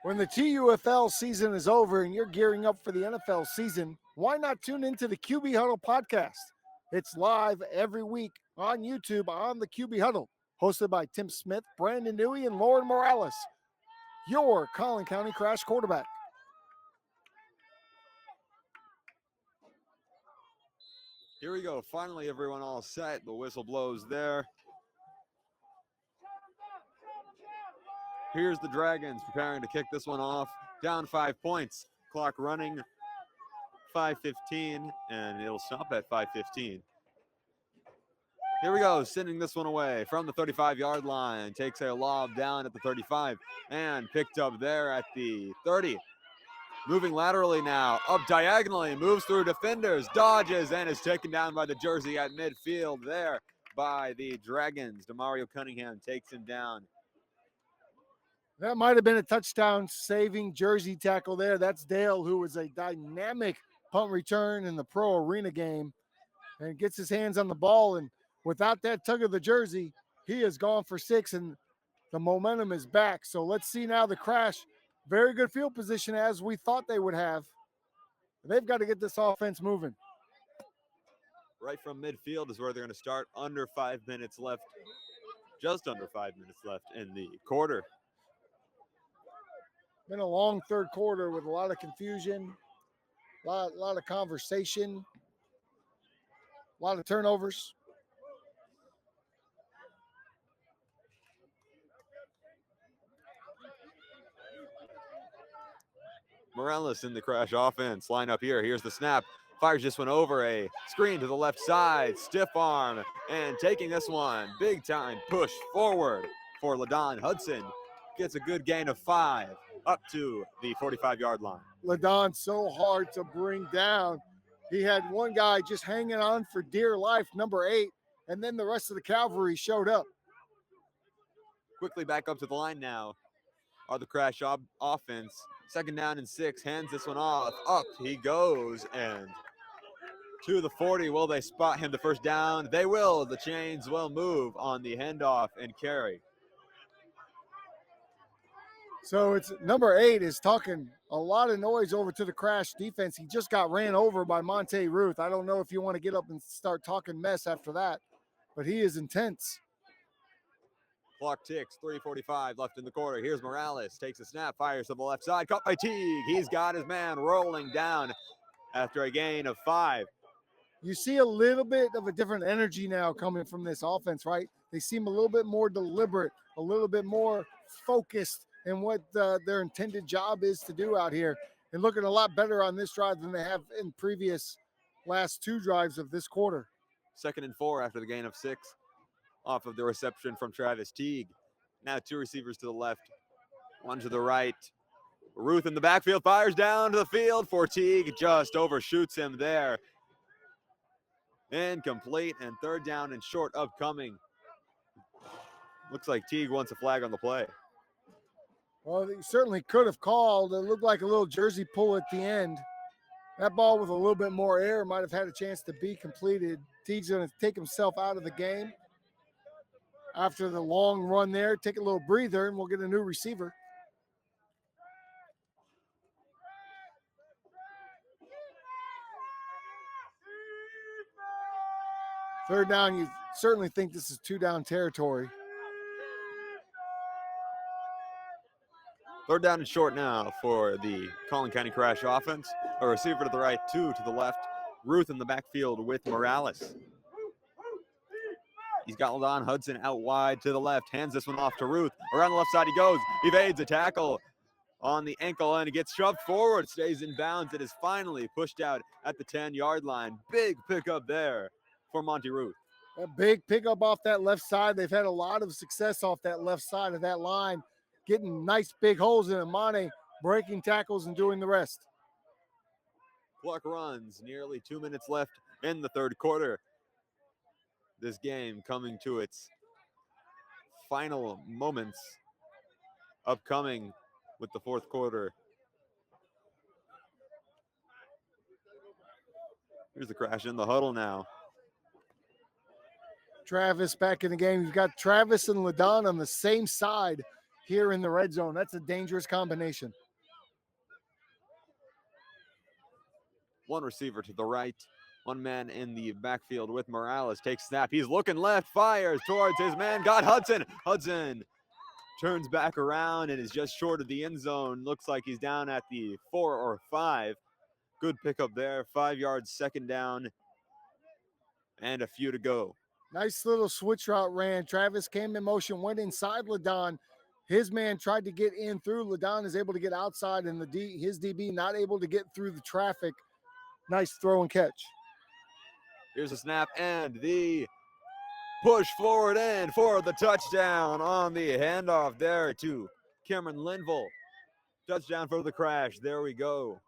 Speaker 2: When the TUFL season is over and you're gearing up for the NFL season, why not tune into the QB Huddle podcast? It's live every week on YouTube on the QB Huddle, hosted by Tim Smith, Brandon Dewey, and Lauren Morales, your Collin County Crash quarterback.
Speaker 1: Here we go. Finally, everyone all set. The whistle blows there. Here's the Dragons preparing to kick this one off. Down 5 points. Clock running. 5:15, and it'll stop at 5:15. Here we go, sending this one away from the 35-yard line. Takes a lob down at the 35 and picked up there at the 30. Moving laterally now, up diagonally, moves through defenders, dodges, and is taken down by the jersey at midfield there by the Dragons. Demario Cunningham takes him down.
Speaker 2: That might have been a touchdown saving jersey tackle there. That's Dale, who was a dynamic punt return in the pro arena game and gets his hands on the ball. And without that tug of the jersey, he is gone for 6 and the momentum is back. So let's see now the Crash. Very good field position as we thought they would have. They've got to get this offense moving.
Speaker 1: Right from midfield is where they're going to start. Under 5 minutes left. Just under 5 minutes left in the quarter.
Speaker 2: Been a long third quarter with a lot of confusion, a lot of conversation, a lot of turnovers.
Speaker 1: Morales in the Crash offense. Line up here. Here's the snap. Fires this one over a screen to the left side. Stiff arm. And taking this one. Big time push forward for LaDon Hudson. Gets a good gain of 5 up to the 45-yard line.
Speaker 2: LaDon so hard to bring down. He had one guy just hanging on for dear life, number 8, and then the rest of the cavalry showed up.
Speaker 1: Quickly back up to the line now are the Crash offense. 2nd down and 6, hands this one off. Up he goes, and to the 40. Will they spot him the first down? They will. The chains will move on the handoff and carry.
Speaker 2: So it's number 8 is talking a lot of noise over to the Crash defense. He just got ran over by Monte Ruth. I don't know if you want to get up and start talking mess after that, but he is intense.
Speaker 1: Clock ticks, 3:45 left in the quarter. Here's Morales, takes a snap, fires to the left side, caught by Teague. He's got his man rolling down after a gain of 5.
Speaker 2: You see a little bit of a different energy now coming from this offense, right? They seem a little bit more deliberate, a little bit more focused in what their intended job is to do out here, and looking a lot better on this drive than they have in previous last 2 drives of this quarter.
Speaker 1: 2nd and 4 after the gain of 6 off of the reception from Travis Teague. Now 2 receivers to the left, 1 to the right. Ruth in the backfield fires down to the field for Teague, just overshoots him there. Incomplete, and 3rd down and short upcoming. Looks like Teague wants a flag on the play.
Speaker 2: Well, he certainly could have called. It looked like a little jersey pull at the end. That ball with a little bit more air might have had a chance to be completed. Teague's going to take himself out of the game after the long run there. Take a little breather, and we'll get a new receiver. Third down, you certainly think this is 2-down territory.
Speaker 1: 3rd down and short now for the Collin County Crash offense. A receiver to the right, 2 to the left. Ruth in the backfield with Morales. He's got Ladon Hudson out wide to the left, hands this one off to Ruth. Around the left side he goes, evades a tackle on the ankle, and he gets shoved forward, stays in bounds. It is finally pushed out at the 10-yard line. Big pickup there for Monte Ruth.
Speaker 2: A big pickup off that left side. They've had a lot of success off that left side of that line, getting nice big holes in it. Monte breaking tackles and doing the rest.
Speaker 1: Clock runs, nearly 2 minutes left in the 3rd quarter. This game coming to its final moments, upcoming with the 4th quarter. Here's the Crash in the huddle now.
Speaker 2: Travis back in the game. You've got Travis and Ladon on the same side here in the red zone. That's a dangerous combination.
Speaker 1: 1 receiver to the right, 1 man in the backfield with Morales. Takes snap. He's looking left, fires towards his man. Got Hudson. Hudson turns back around and is just short of the end zone. Looks like he's down at the 4 or 5. Good pickup there. 5 yards, 2nd down, and a few to go.
Speaker 2: Nice little switch route ran. Travis came in motion, went inside Ladon. His man tried to get in through. Ladon is able to get outside, and his DB not able to get through the traffic. Nice throw and catch.
Speaker 1: Here's a snap and the push forward in for the touchdown on the handoff there to Cameron Linville. Touchdown for the Crash. There we go.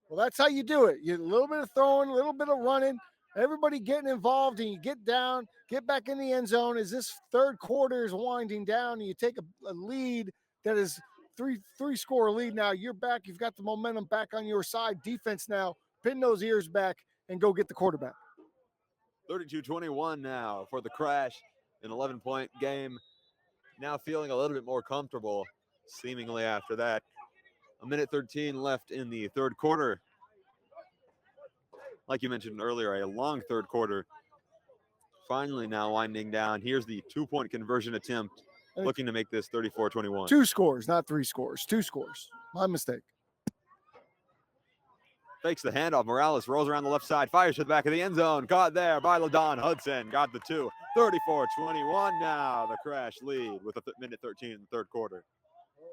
Speaker 2: Well, that's how you do it. You a little bit of throwing, a little bit of running, everybody getting involved, and you get down, get back in the end zone. As this 3rd quarter is winding down, and you take a lead that is three-score lead now. You're back. You've got the momentum back on your side. Defense now, pin those ears back and go get the quarterback.
Speaker 1: 32-21 now for the Crash. An 11-point game. Now feeling a little bit more comfortable, seemingly after that. 1:13 left in the 3rd quarter. Like you mentioned earlier, a long 3rd quarter. Finally now winding down. Here's the 2-point conversion attempt, looking to make this 34-21.
Speaker 2: 2 scores, not 3 scores. 2 scores. My mistake.
Speaker 1: Fakes the handoff. Morales rolls around the left side, fires to the back of the end zone. Caught there by Ladon Hudson. Got the 2. 34-21 now. The Crash lead with a 1:13 in the 3rd quarter.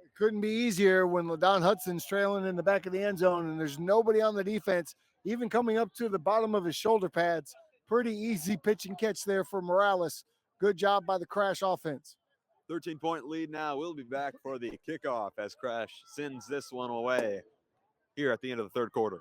Speaker 2: It couldn't be easier when Ladon Hudson's trailing in the back of the end zone and there's nobody on the defense, even coming up to the bottom of his shoulder pads. Pretty easy pitch and catch there for Morales. Good job by the Crash offense.
Speaker 1: 13-point lead now. We'll be back for the kickoff as Crash sends this one away here at the end of the 3rd quarter.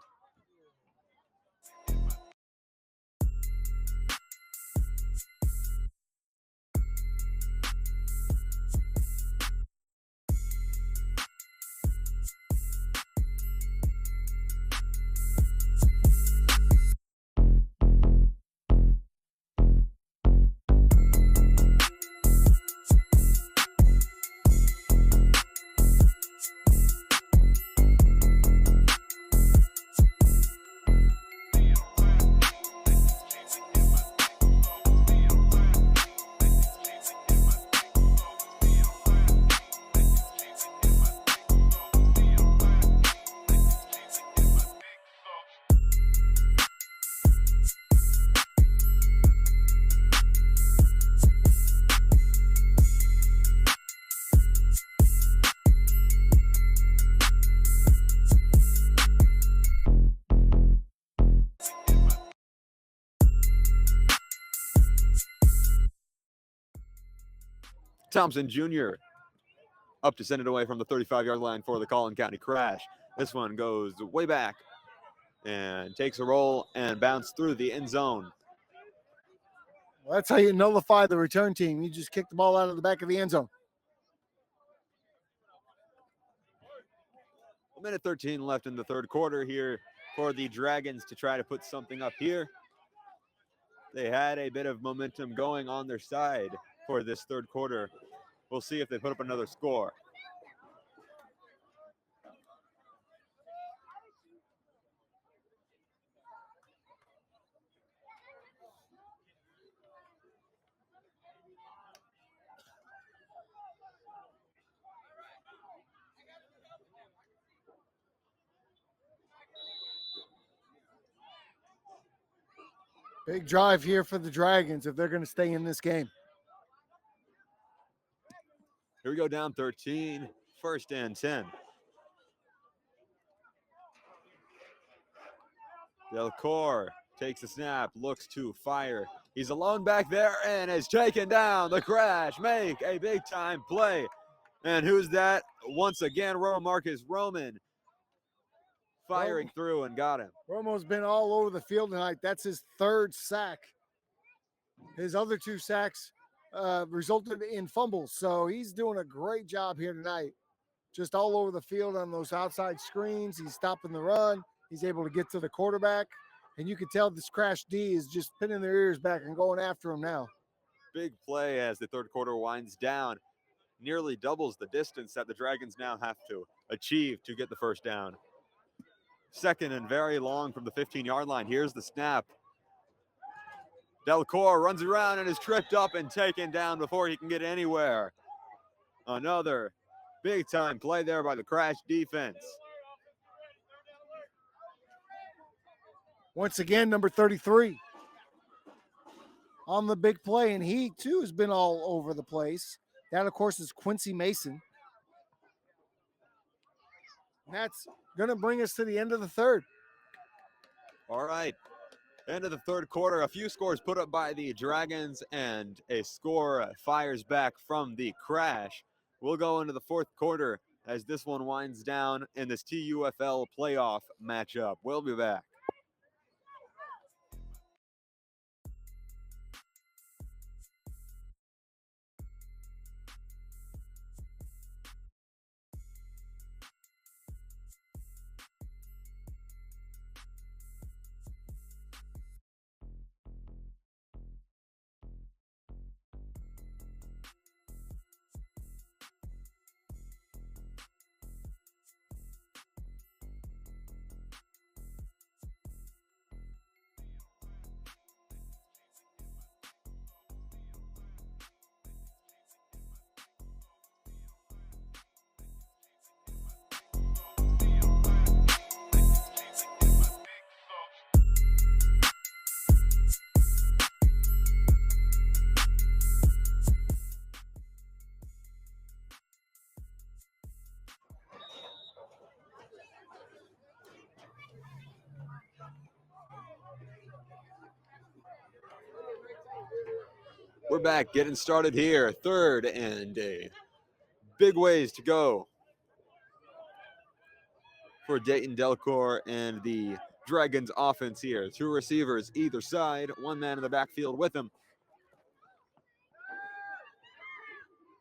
Speaker 1: Thompson Jr. up to send it away from the 35-yard line for the Collin County Crash. This one goes way back and takes a roll and bounce through the end zone.
Speaker 2: Well, that's how you nullify the return team. You just kick the ball out of the back of the end zone.
Speaker 1: A minute 13 left in the third quarter here for the Dragons to try to put something up here. They had a bit of momentum going on their side for this third quarter. We'll see if they put up another score.
Speaker 2: Big drive here for the Dragons if they're going to stay in this game.
Speaker 1: Here we go, down 13, 1st and 10. Delcor takes the snap, looks to fire. He's alone back there and is taken down. The Crash make a big time play. And who's that? Once again, Marcus Roman firing through and got him.
Speaker 2: Romo's been all over the field tonight. That's his third sack. His other two sacks resulted in fumbles. So he's doing a great job here tonight. Just all over the field on those outside screens. He's stopping the run. He's able to get to the quarterback. And you can tell this Crash D is just pinning their ears back and going after him now.
Speaker 1: Big play as the third quarter winds down. Nearly doubles the distance that the Dragons now have to achieve to get the first down. 2nd and very long from the 15-yard line. Here's the snap. Delcor runs around and is tripped up and taken down before he can get anywhere. Another big-time play there by the Crash defense.
Speaker 2: Once again, number 33 on the big play, and he too has been all over the place. That, of course, is Quincy Mason. And that's going to bring us to the end of the third.
Speaker 1: All right. End of the third quarter. A few scores put up by the Dragons and a score fires back from the Crash. We'll go into the fourth quarter as this one winds down in this TUFL playoff matchup. We'll be back. We're back getting started here. Third and a big ways to go for Dayton Delcor and the Dragons offense here. 2 receivers either side, 1 man in the backfield with him.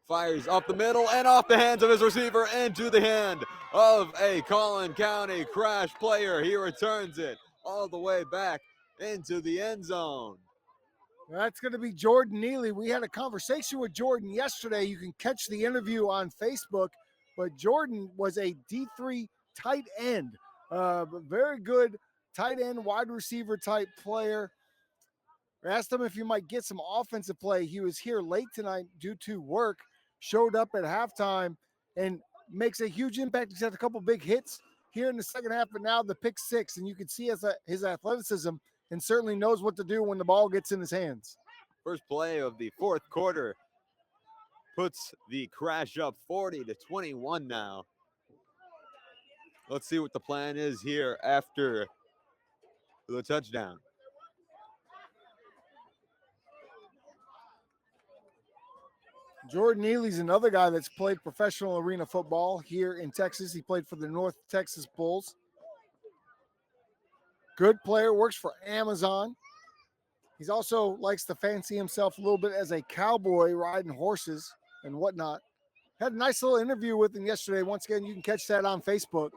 Speaker 1: Fires up the middle and off the hands of his receiver into the hand of a Collin County Crash player. He returns it all the way back into the end zone.
Speaker 2: That's going to be Jordan Neely. We had a conversation with Jordan yesterday. You can catch the interview on Facebook. But Jordan was a D3 tight end, very good tight end, wide receiver type player. I asked him if he might get some offensive play. He was here late tonight due to work, showed up at halftime, and makes a huge impact. He's had a couple big hits here in the second half, but now the pick 6, and you can see his athleticism and certainly knows what to do when the ball gets in his hands.
Speaker 1: First play of the fourth quarter puts the Crash up 40-21 now. Let's see what the plan is here after the touchdown.
Speaker 2: Jordan Neely's another guy that's played professional arena football here in Texas. He played for the North Texas Bulls. Good player, works for Amazon. He's also likes to fancy himself a little bit as a cowboy riding horses and whatnot. Had a nice little interview with him yesterday. Once again, you can catch that on Facebook.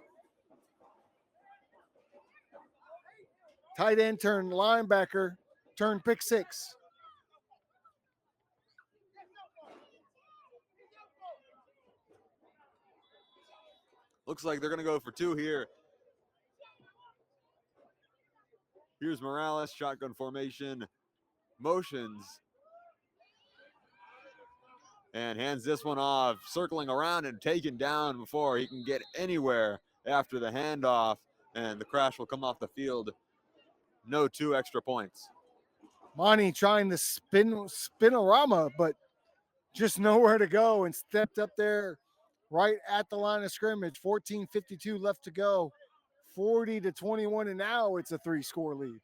Speaker 2: Tight end turned linebacker turned pick six.
Speaker 1: Looks like they're going to go for two here. Here's Morales, shotgun formation, motions, and hands this one off, circling around and taken down before he can get anywhere after the handoff, and the Crash will come off the field. No 2 extra points.
Speaker 2: Monty trying to spinorama, but just nowhere to go and stepped up there right at the line of scrimmage. 14:52 left to go. 40-21, and now it's a 3-score lead.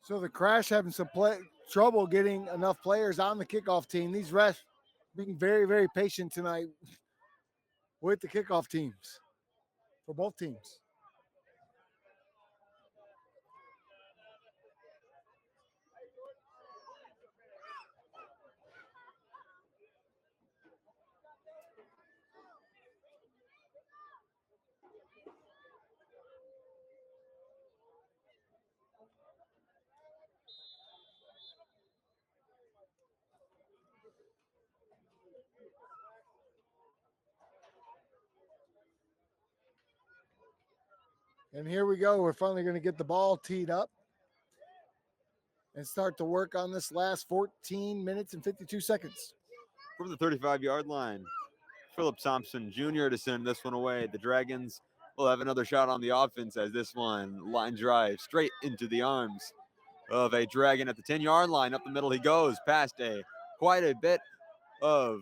Speaker 2: So the Crash having some trouble getting enough players on the kickoff team. These refs being very, very patient tonight with the kickoff teams for both teams. And here we go. We're finally going to get the ball teed up and start to work on this last 14 minutes and 52 seconds.
Speaker 1: From the 35-yard line, Philip Thompson Jr. to send this one away. The Dragons will have another shot on the offense as this one line drive straight into the arms of a Dragon at the 10-yard line. Up the middle he goes, past quite a bit of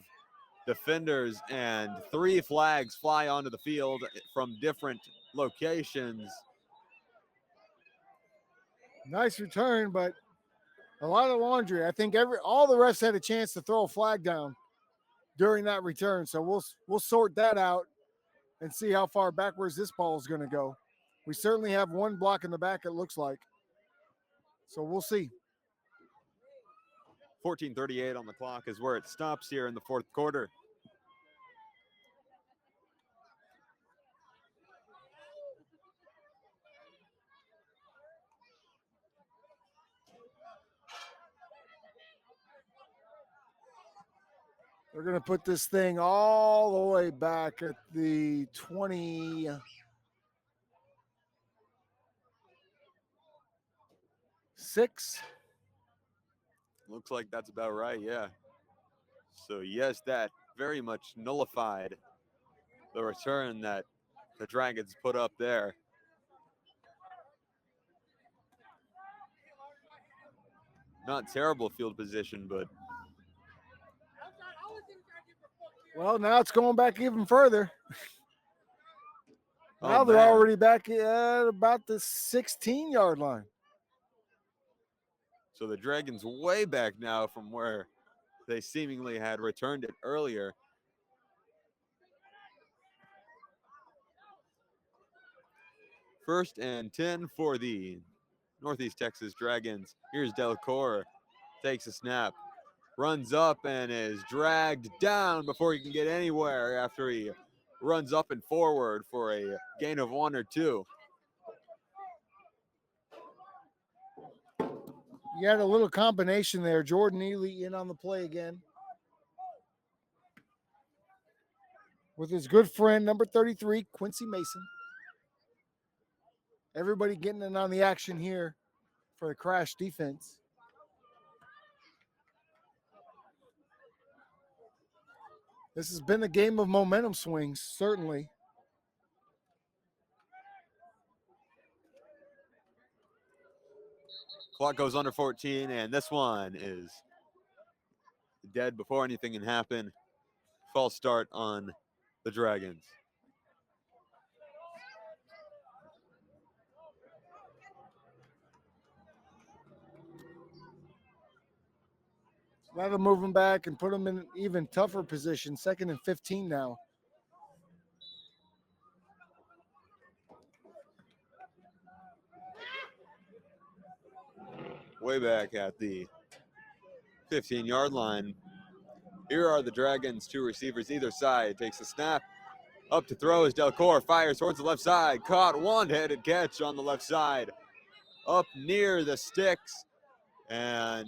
Speaker 1: defenders, and 3 flags fly onto the field from different locations.
Speaker 2: Nice return, but a lot of laundry. I think all the refs had a chance to throw a flag down during that return. So we'll sort that out and see how far backwards this ball is going to go. We certainly have one block in the back, it looks like. So we'll see.
Speaker 1: 14:38 on the clock is where it stops here in the 4th quarter.
Speaker 2: They're going to put this thing all the way back at the 26.
Speaker 1: Looks like that's about right, yeah. So yes, that very much nullified the return that the Dragons put up there. Not terrible field position, but
Speaker 2: well, now it's going back even further. Now they're
Speaker 1: man.
Speaker 2: already back at about the 16-yard line.
Speaker 1: So the Dragons way back now from where they seemingly had returned it earlier. First and 10 for the Northeast Texas Dragons. Here's Delacour, takes a snap, runs up and is dragged down before he can get anywhere after he runs up and forward for a gain of 1 or 2.
Speaker 2: You had a little combination there. Jordan Ely in on the play again with his good friend, number 33, Quincy Mason. Everybody getting in on the action here for the Crash defense. This has been a game of momentum swings, certainly.
Speaker 1: Clock goes under 14, and this one is dead before anything can happen. False start on the Dragons.
Speaker 2: That'll move them back and put them in an even tougher position. 2nd and 15 now.
Speaker 1: Way back at the 15-yard line. Here are the Dragons, 2 receivers either side. Takes a snap, up to throw is Delcor, fires towards the left side. Caught, one-handed catch on the left side. Up near the sticks, and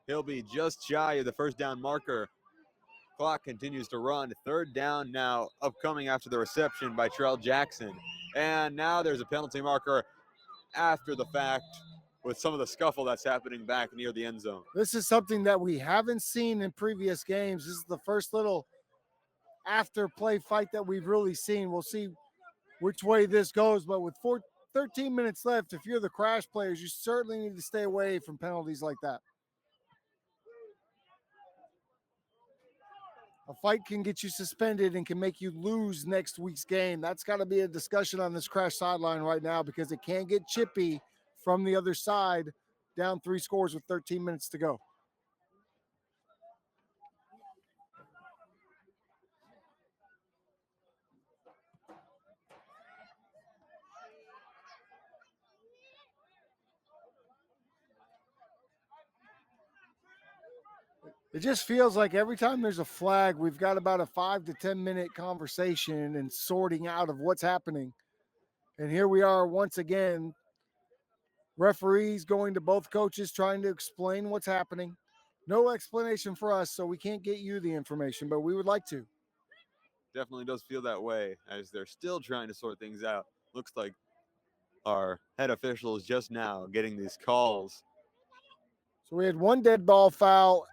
Speaker 1: he'll be just shy of the first down marker. Clock continues to run. 3rd down now, upcoming after the reception by Terrell Jackson. And now there's a penalty marker after the fact with some of the scuffle that's happening back near the end zone.
Speaker 2: This is something that we haven't seen in previous games. This is the first little after play fight that we've really seen. We'll see which way this goes, but with 13 minutes left, if you're the Crash players, you certainly need to stay away from penalties like that. A fight can get you suspended and can make you lose next week's game. That's got to be a discussion on this Crash sideline right now because it can get chippy from the other side, down 3 scores with 13 minutes to go. It just feels like every time there's a flag, we've got about a 5 to 10 minute conversation and sorting out of what's happening. And here we are once again, referees going to both coaches trying to explain what's happening. No explanation for us, so we can't get you the information, but we would like to.
Speaker 1: Definitely does feel that way as they're still trying to sort things out. Looks like our head official is just now getting these calls.
Speaker 2: So we had 1 dead ball foul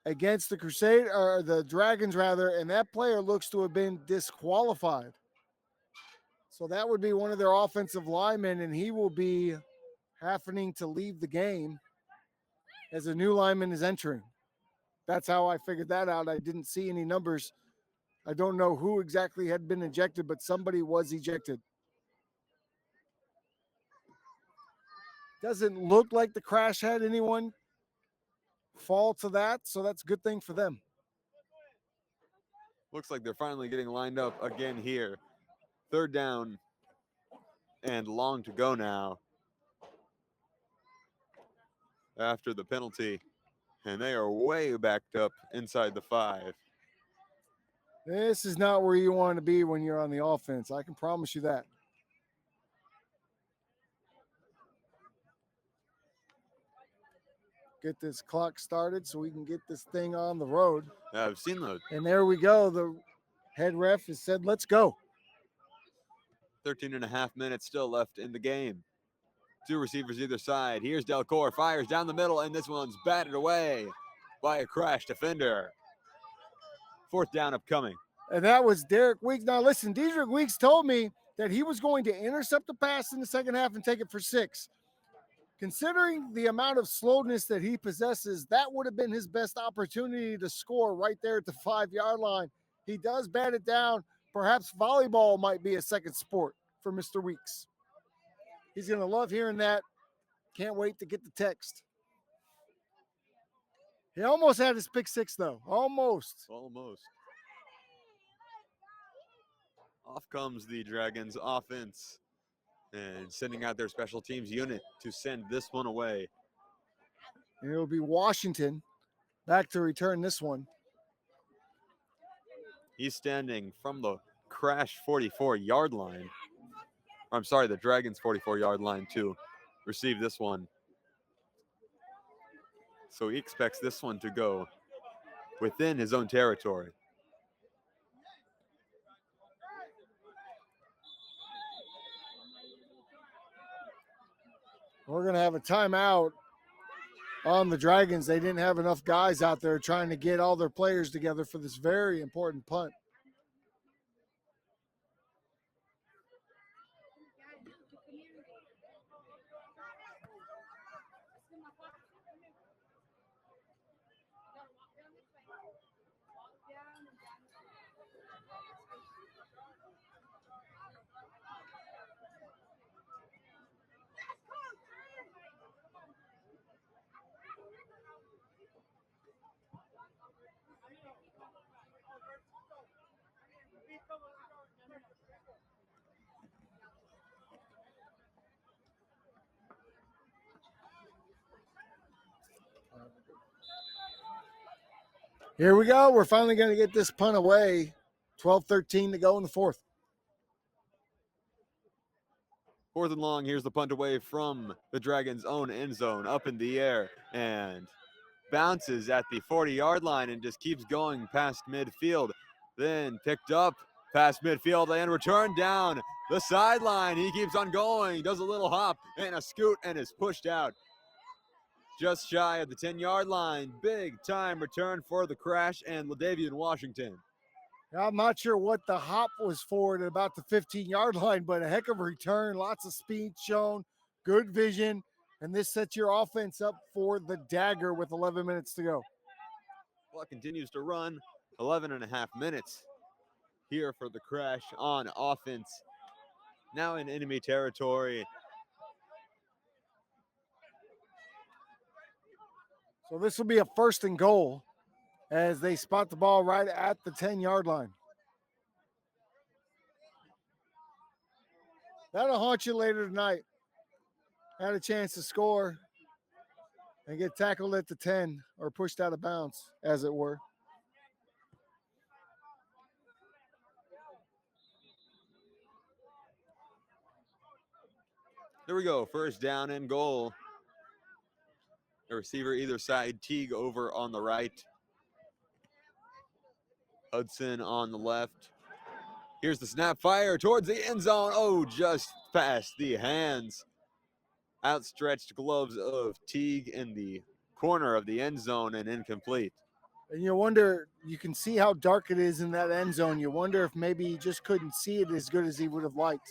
Speaker 2: against the Dragons rather, and that player looks to have been disqualified. So that would be one of their offensive linemen, and he will be having to leave the game as a new lineman is entering. That's how I figured that out. I didn't see any numbers. I don't know who exactly had been ejected, but somebody was ejected. Doesn't look like the Crash had anyone fall to that, so that's a good thing for them.
Speaker 1: Looks like they're finally getting lined up again here. 3rd down and long to go now after the penalty, and they are way backed up inside the 5.
Speaker 2: This is not where you want to be when you're on the offense. I can promise you that. Get this clock started so we can get this thing on the road.
Speaker 1: I've seen those.
Speaker 2: And there we go. The head ref has said, let's go.
Speaker 1: 13 and a half minutes still left in the game. 2 receivers either side. Here's Delcor, fires down the middle, and this one's batted away by a Crash defender. 4th down upcoming.
Speaker 2: And that was Derek Weeks. Now listen, Dedrick Weeks told me that he was going to intercept the pass in the second half and take it for 6. Considering the amount of slowness that he possesses, that would have been his best opportunity to score right there at the 5-yard line. He does bat it down. Perhaps volleyball might be a second sport for Mr. Weeks. He's going to love hearing that. Can't wait to get the text. He almost had his pick 6, though. Almost.
Speaker 1: Off comes the Dragons offense and sending out their special teams unit to send this one away.
Speaker 2: And it'll be Washington back to return this one.
Speaker 1: He's standing from the Crash 44-yard line. I'm sorry, the Dragons 44-yard line to receive this one. So he expects this one to go within his own territory.
Speaker 2: We're going to have a timeout on the Dragons. They didn't have enough guys out there trying to get all their players together for this very important punt. Here we go. We're finally going to get this punt away. 12-13 to go in the fourth.
Speaker 1: 4th and long. Here's the punt away from the Dragons' own end zone, up in the air, and bounces at the 40-yard line and just keeps going past midfield. Then picked up past midfield and returned down the sideline. He keeps on going, does a little hop and a scoot, and is pushed out just shy of the 10-yard line. Big time return for the Crash and Ladavian Washington.
Speaker 2: I'm not sure what the hop was for at about the 15-yard line, but a heck of a return. Lots of speed shown, good vision, and this sets your offense up for the dagger with 11 minutes to go.
Speaker 1: Clock continues to run. 11 and a half minutes here for the Crash on offense. Now in enemy territory.
Speaker 2: So this will be a 1st and goal as they spot the ball right at the 10-yard line. That'll haunt you later tonight. Had a chance to score and get tackled at the 10 or pushed out of bounds, as it were.
Speaker 1: There we go. 1st down and goal. The receiver either side. Teague over on the right. Hudson on the left. Here's the snap, fire towards the end zone. Oh, just past the hands. Outstretched gloves of Teague in the corner of the end zone and incomplete.
Speaker 2: And you wonder, you can see how dark it is in that end zone. You wonder if maybe he just couldn't see it as good as he would have liked.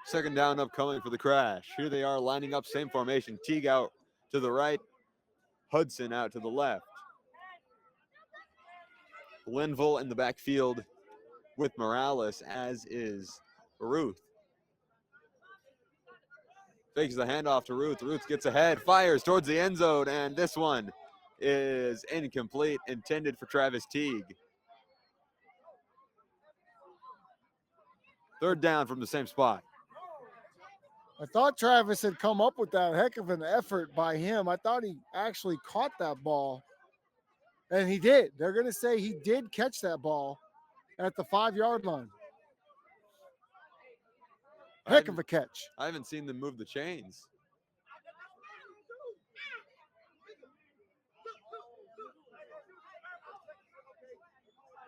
Speaker 1: Second down upcoming for the Crash. Here they are lining up, same formation. Teague out to the right, Hudson out to the left. Linville in the backfield with Morales, as is Ruth. Fakes the handoff to Ruth. Ruth gets ahead, fires towards the end zone, and this one is incomplete, intended for Travis Teague. 3rd down from the same spot.
Speaker 2: I thought Travis had come up with that. Heck of an effort by him. I thought he actually caught that ball, and he did. They're going to say he did catch that ball at the 5-yard line. Heck of a catch.
Speaker 1: I haven't seen them move the chains.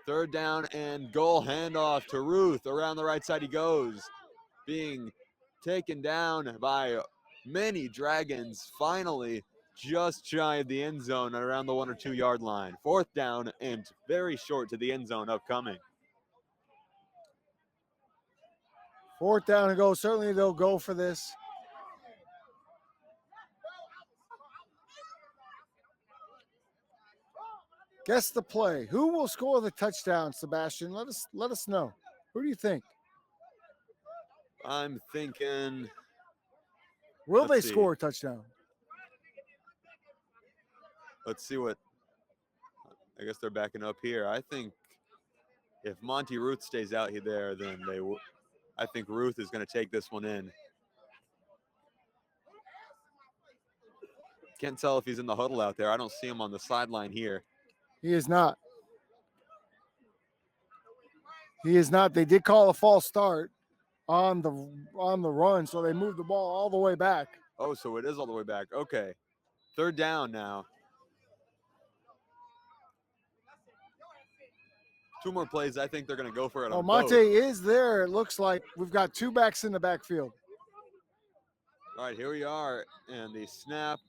Speaker 1: Third down and goal, handoff to Ruth. Around the right side he goes. Being taken down by many Dragons. Finally, just shy of the end zone at around the 1 or 2 yard line. 4th down and very short to the end zone upcoming.
Speaker 2: 4th down and go. Certainly they'll go for this. Guess the play. Who will score the touchdown, Sebastian? Let us know. Who do you think?
Speaker 1: I'm thinking.
Speaker 2: Will they score a touchdown?
Speaker 1: Let's see what. I guess they're backing up here. I think if Monty Ruth stays out there, then they will. I think Ruth is going to take this one in. Can't tell if he's in the huddle out there. I don't see him on the sideline here.
Speaker 2: He is not. He is not. They did call a false start on the run, so they moved the ball all the way back.
Speaker 1: Oh, so it is all the way back. Okay. 3rd down now. 2 more plays. I think they're going to go for it on
Speaker 2: Monte
Speaker 1: both.
Speaker 2: is there. It looks like we've got 2 backs in the backfield.
Speaker 1: All right, here we are, and the snap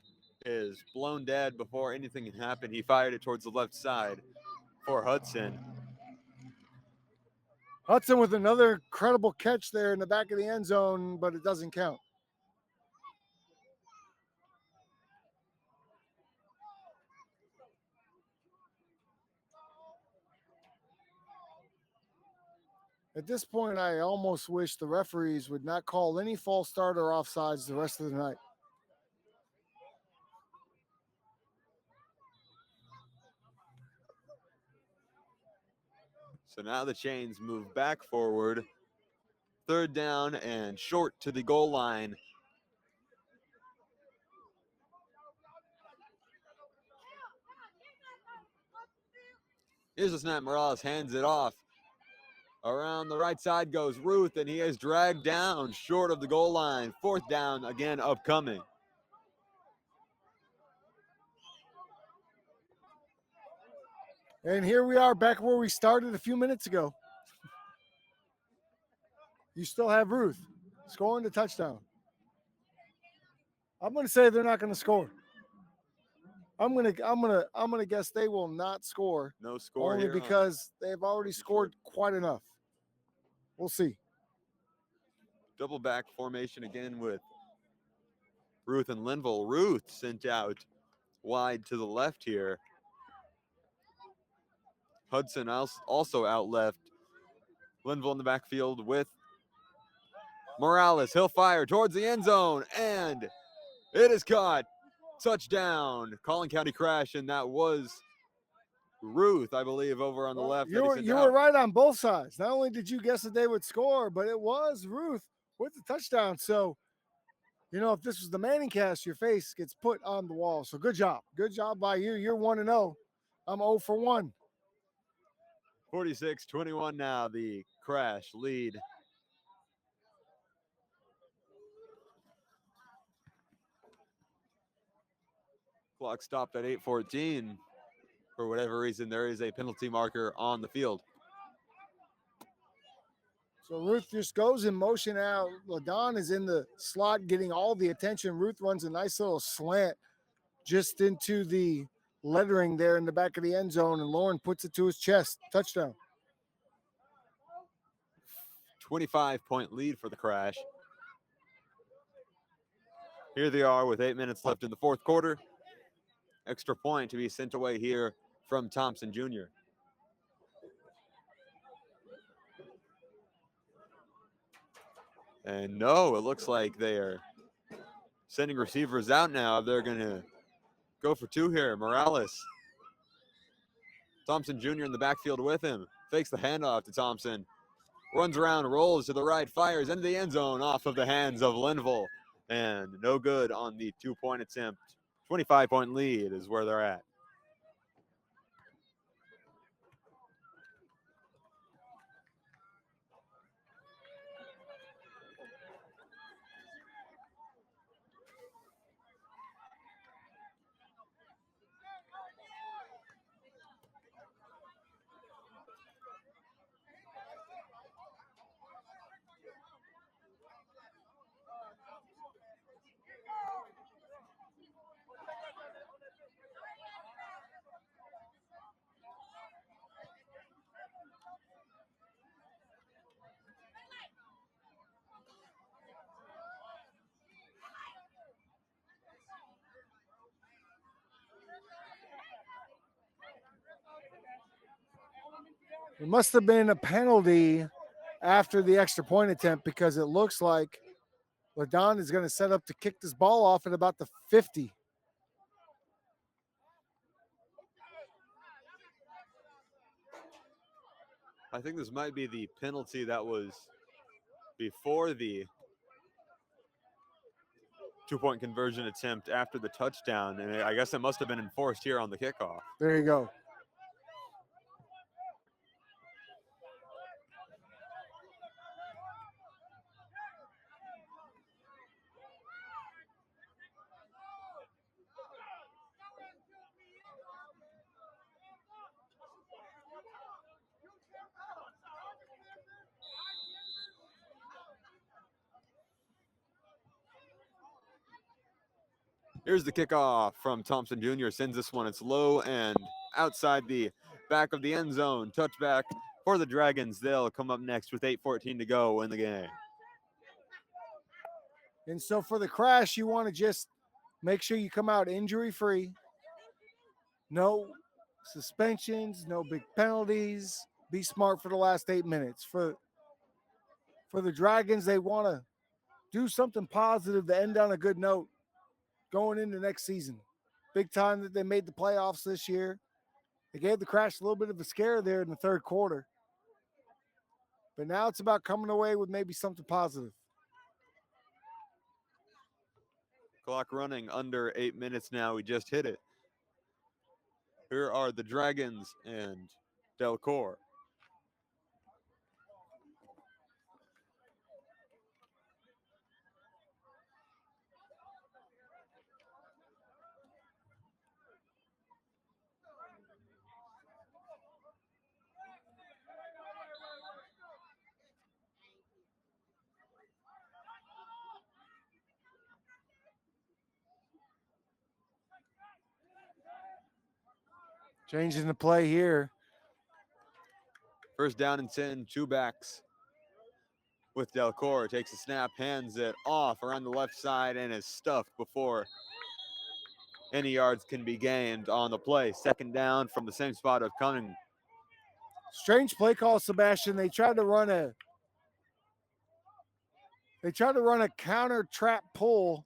Speaker 1: is blown dead before anything can happen. He fired it towards the left side for Hudson.
Speaker 2: Hudson with another incredible catch there in the back of the end zone, but it doesn't count. At this point, I almost wish the referees would not call any false start or offsides the rest of the night.
Speaker 1: So now the chains move back forward. 3rd down and short to the goal line. Here's the snap. Morales hands it off. Around the right side goes Ruth, and he is dragged down short of the goal line. 4th down again upcoming.
Speaker 2: And here we are back where we started a few minutes ago. You still have Ruth scoring the touchdown. I'm going to say they're not going to score. I'm gonna guess they will not score.
Speaker 1: No score
Speaker 2: only
Speaker 1: here, huh?
Speaker 2: because they've already scored quite enough. We'll see.
Speaker 1: Double back formation again with Ruth and Linville. Ruth sent out wide to the left here. Hudson also out left. Linville in the backfield with Morales. He'll fire towards the end zone, and it is caught. Touchdown. Collin County Crash, and that was Ruth, I believe, over on the left.
Speaker 2: You were right on both sides. Not only did you guess that they would score, but it was Ruth with the touchdown. So, if this was the Manning cast, your face gets put on the wall. So good job. Good job by you. You're 1-0. I'm 0 for 1.
Speaker 1: 46-21 now, the Crash lead. Clock stopped at 8:14. For whatever reason, there is a penalty marker on the field.
Speaker 2: So Ruth just goes in motion out. LaDon is in the slot getting all the attention. Ruth runs a nice little slant just into the lettering there in the back of the end zone, and Lauren puts it to his chest. Touchdown.
Speaker 1: 25-point lead for the Crash. Here they are with 8 minutes left in the 4th quarter. Extra point to be sent away here from Thompson Jr. And no, it looks like they are sending receivers out now. They're going to go for 2 here. Morales. Thompson Jr. in the backfield with him. Fakes the handoff to Thompson. Runs around, rolls to the right, fires into the end zone off of the hands of Linville. And no good on the 2-point attempt. 25-point lead is where they're at.
Speaker 2: There must have been a penalty after the extra point attempt because it looks like LaDon is going to set up to kick this ball off at about the 50.
Speaker 1: I think this might be the penalty that was before the 2-point conversion attempt after the touchdown, and I guess it must have been enforced here on the kickoff.
Speaker 2: There you go.
Speaker 1: Here's the kickoff from Thompson Jr. Sends this one. It's low and outside the back of the end zone. Touchback for the Dragons. They'll come up next with 8:14 to go in the game.
Speaker 2: And so for the Crash, you want to just make sure you come out injury-free. No suspensions, no big penalties. Be smart for the last 8 minutes. For the Dragons, they want to do something positive to end on a good note going into next season. Big time that they made the playoffs this year. They gave the Crash a little bit of a scare there in the third quarter. But now it's about coming away with maybe something positive.
Speaker 1: Clock running under 8 minutes now. We just hit it. Here are the Dragons and Delcor.
Speaker 2: Changing the play here.
Speaker 1: First down and 10, two backs with Delcor. Takes a snap, hands it off around the left side, and is stuffed before any yards can be gained on the play. Second down from the same spot of coming.
Speaker 2: Strange play call, Sebastian. They tried to run a counter pull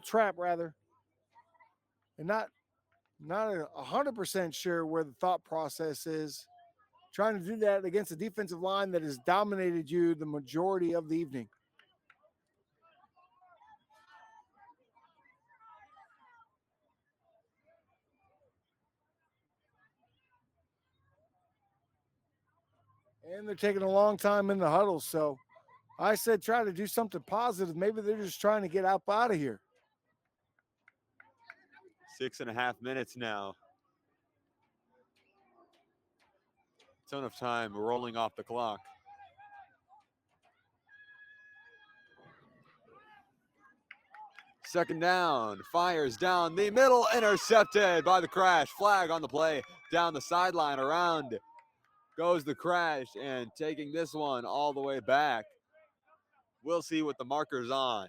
Speaker 2: trap rather. And not 100% sure where the thought process is. Trying to do that against a defensive line that has dominated you the majority of the evening. And they're taking a long time in the huddle. So I said try to do something positive. Maybe they're just trying to get out of here.
Speaker 1: 6.5 minutes now. Ton of time rolling off the clock. Second down, fires down the middle, intercepted by the Crash. Flag on the play, down the sideline, around goes the Crash, and taking this one all the way back. We'll see what the marker's on.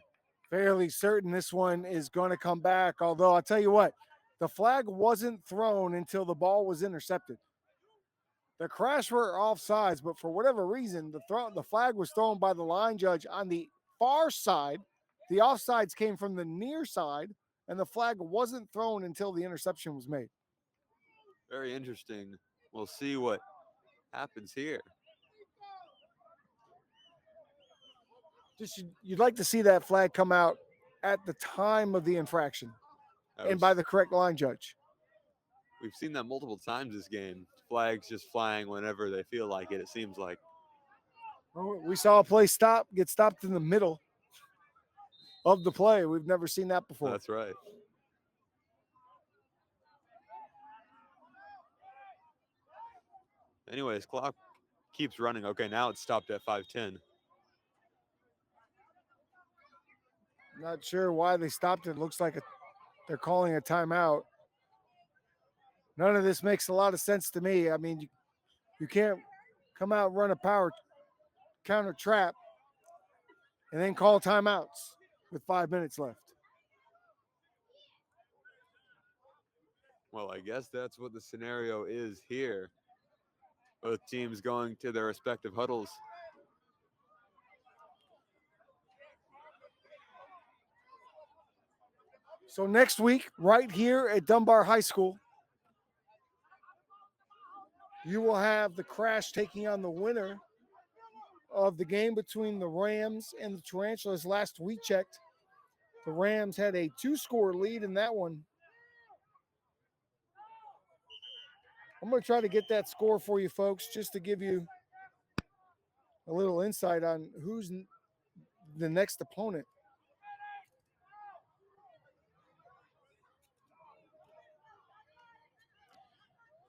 Speaker 2: Fairly certain this one is going to come back, although I'll tell you what, the flag wasn't thrown until the ball was intercepted. The Crash were offsides, but for whatever reason, the flag was thrown by the line judge on the far side. The offsides came from the near side, and the flag wasn't thrown until the interception was made.
Speaker 1: Very interesting. We'll see what happens here.
Speaker 2: Just you'd like to see that flag come out at the time of the infraction and by the correct line judge.
Speaker 1: We've seen that multiple times this game. Flags just flying whenever they feel like it, it seems like.
Speaker 2: We saw a play get stopped in the middle of the play. We've never seen that before.
Speaker 1: That's right. Anyways, clock keeps running. Okay, now it's stopped at 5:10.
Speaker 2: Not sure why they stopped it. Looks like they're calling a timeout. None of this makes a lot of sense to me. I mean, you can't come out and run a power counter trap and then call timeouts with 5 minutes left.
Speaker 1: Well, I guess that's what the scenario is here. Both teams going to their respective huddles.
Speaker 2: So next week, right here at Dunbar High School, you will have the Crash taking on the winner of the game between the Rams and the Tarantulas. Last we checked, The Rams had a 2-score lead in that one. I'm going to try to get that score for you folks just to give you a little insight on who's the next opponent.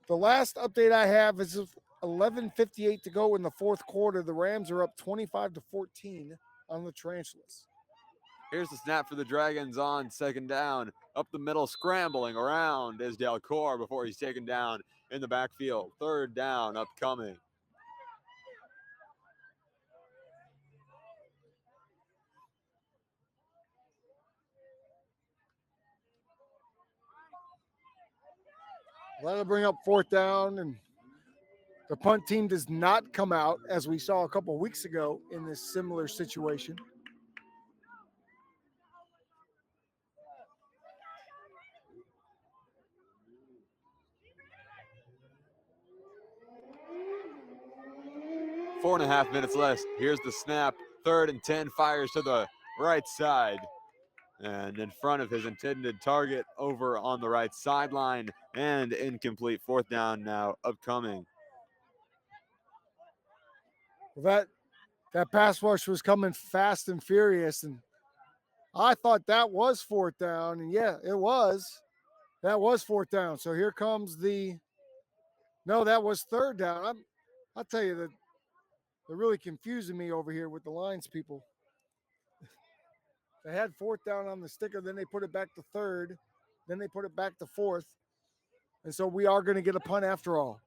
Speaker 2: The last update I have is 11:58 to go in the fourth quarter. The Rams are up 25-14 on the Tarantulas.
Speaker 1: Here's the snap for the Dragons on second down. Up the middle, scrambling around is Delcor before he's taken down in the backfield. Third down upcoming.
Speaker 2: That'll bring up fourth down, and the punt team does not come out, as we saw a couple of weeks ago in this similar situation.
Speaker 1: Four and a half minutes left. Here's the snap. 3rd and 10, fires to the right side. And in front of his intended target over on the right sideline, and incomplete. Fourth down now upcoming.
Speaker 2: That pass rush was coming fast and furious, and I thought that was fourth down, and yeah, it was. That was fourth down. So here comes no, that was third down. I'll tell you that they're really confusing me over here with the lines people. They had fourth down on the sticker, then they put it back to third, then they put it back to fourth. And so we are going to get a punt after all.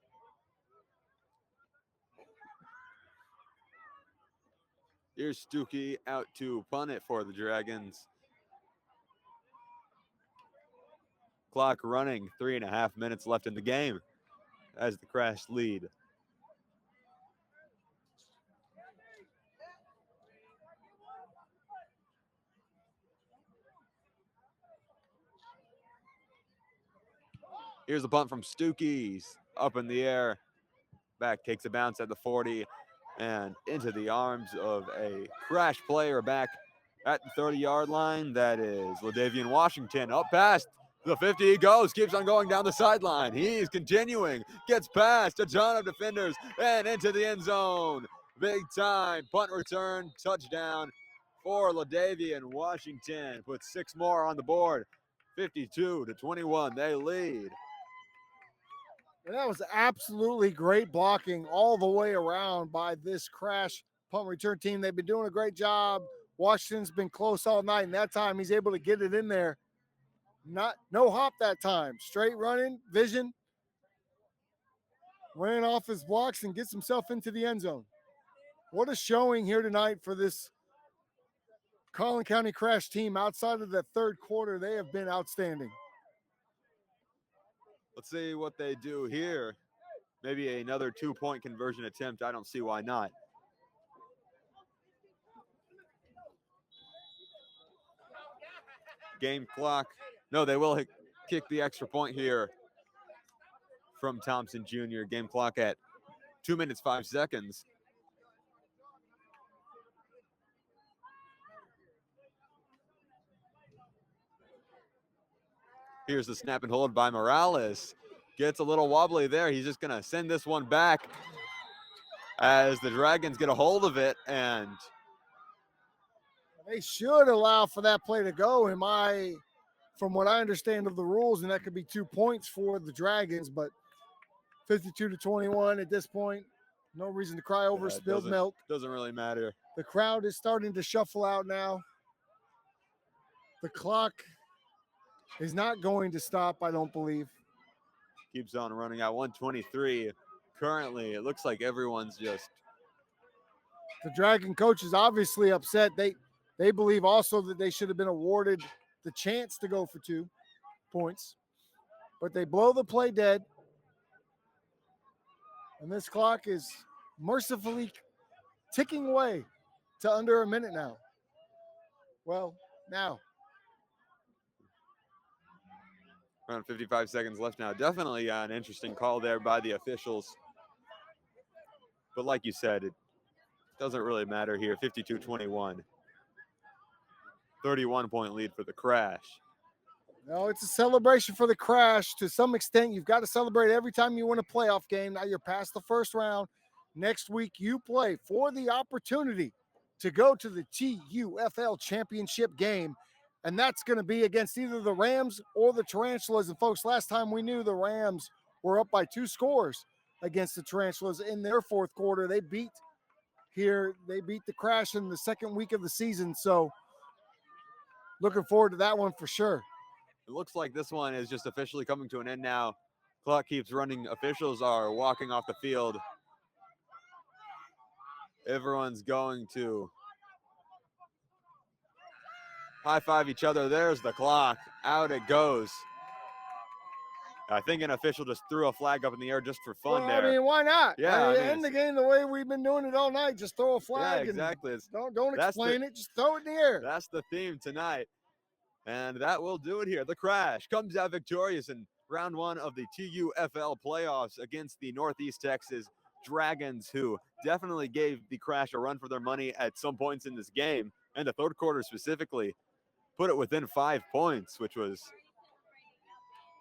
Speaker 1: Here's Stuckey out to punt it for the Dragons. Clock running, 3.5 minutes left in the game as the Crash lead. Here's the punt from Stuckey, up in the air. Back takes a bounce at the 40 and into the arms of a Crash player back at the 30-yard line. That is LaDavian Washington. Up past the 50 he goes, keeps on going down the sideline. He's continuing, gets past a ton of defenders and into the end zone. Big time punt return, touchdown for LaDavian Washington. Puts 6 more on the board. 52-21, they lead.
Speaker 2: And that was absolutely great blocking all the way around by this Crash punt return team. They've been doing a great job. Washington's been close all night, and that time he's able to get it in there. No hop that time. Straight running, vision. Ran off his blocks and gets himself into the end zone. What a showing here tonight for this Collin County Crash team. Outside of the third quarter, they have been outstanding.
Speaker 1: Let's see what they do here. Maybe another 2-point conversion attempt. I don't see why not. Game clock. No, they will kick the extra point here from Thompson Jr. Game clock at 2 minutes, 5 seconds. Here's the snap and hold by Morales. Gets a little wobbly there. He's just going to send this one back as the Dragons get a hold of it. And
Speaker 2: they should allow for that play to go. From what I understand of the rules, and that could be 2 points for the Dragons, but 52-21 at this point. No reason to cry over spilled milk.
Speaker 1: Doesn't really matter.
Speaker 2: The crowd is starting to shuffle out now. The clock is not going to stop, I don't believe.
Speaker 1: Keeps on running at 1:23. Currently, it looks like everyone's just...
Speaker 2: The Dragon coach is obviously upset. They believe also that they should have been awarded the chance to go for 2 points. But they blow the play dead. And this clock is mercifully ticking away to under a minute now. Well, now.
Speaker 1: Around 55 seconds left now. Definitely an interesting call there by the officials. But like you said, it doesn't really matter here. 52-21. 31-point lead for the Crash.
Speaker 2: No, it's a celebration for the Crash. To some extent, you've got to celebrate every time you win a playoff game. Now you're past the first round. Next week, you play for the opportunity to go to the TUFL championship game. And that's going to be against either the Rams or the Tarantulas. And folks, last time we knew the Rams were up by 2 scores against the Tarantulas in their fourth quarter. They beat the Crash in the second week of the season. So looking forward to that one for sure.
Speaker 1: It looks like this one is just officially coming to an end now. Clock keeps running. Officials are walking off the field. Everyone's going to high-five each other. There's the clock. Out it goes. I think an official just threw a flag up in the air just for fun there.
Speaker 2: I mean, why not?
Speaker 1: Yeah, I mean,
Speaker 2: end the game the way we've been doing it all night. Just throw a flag.
Speaker 1: Yeah, exactly.
Speaker 2: Don't explain it. Just throw it in the air.
Speaker 1: That's the theme tonight. And that will do it here. The Crash comes out victorious in round 1 of the TUFL playoffs against the Northeast Texas Dragons, who definitely gave the Crash a run for their money at some points in this game. And the third quarter specifically put it within 5 points, which was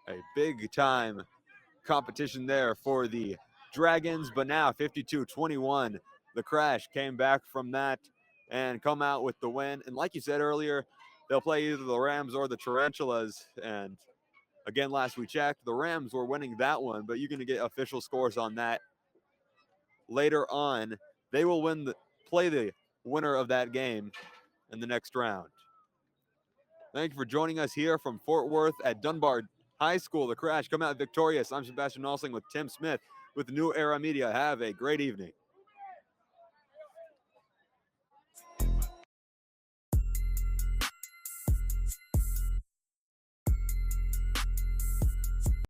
Speaker 1: a big time competition there for the Dragons. But now 52-21, the Crash came back from that and come out with the win. And like you said earlier, they'll play either the Rams or the Tarantulas. And again, last we checked, the Rams were winning that one, but you're going to get official scores on that later on. They will play the winner of that game in the next round. Thank you for joining us here from Fort Worth at Dunbar High School. The Crash come out victorious. I'm Sebastian Nalsing with Tim Smith with New Era Media. Have a great evening.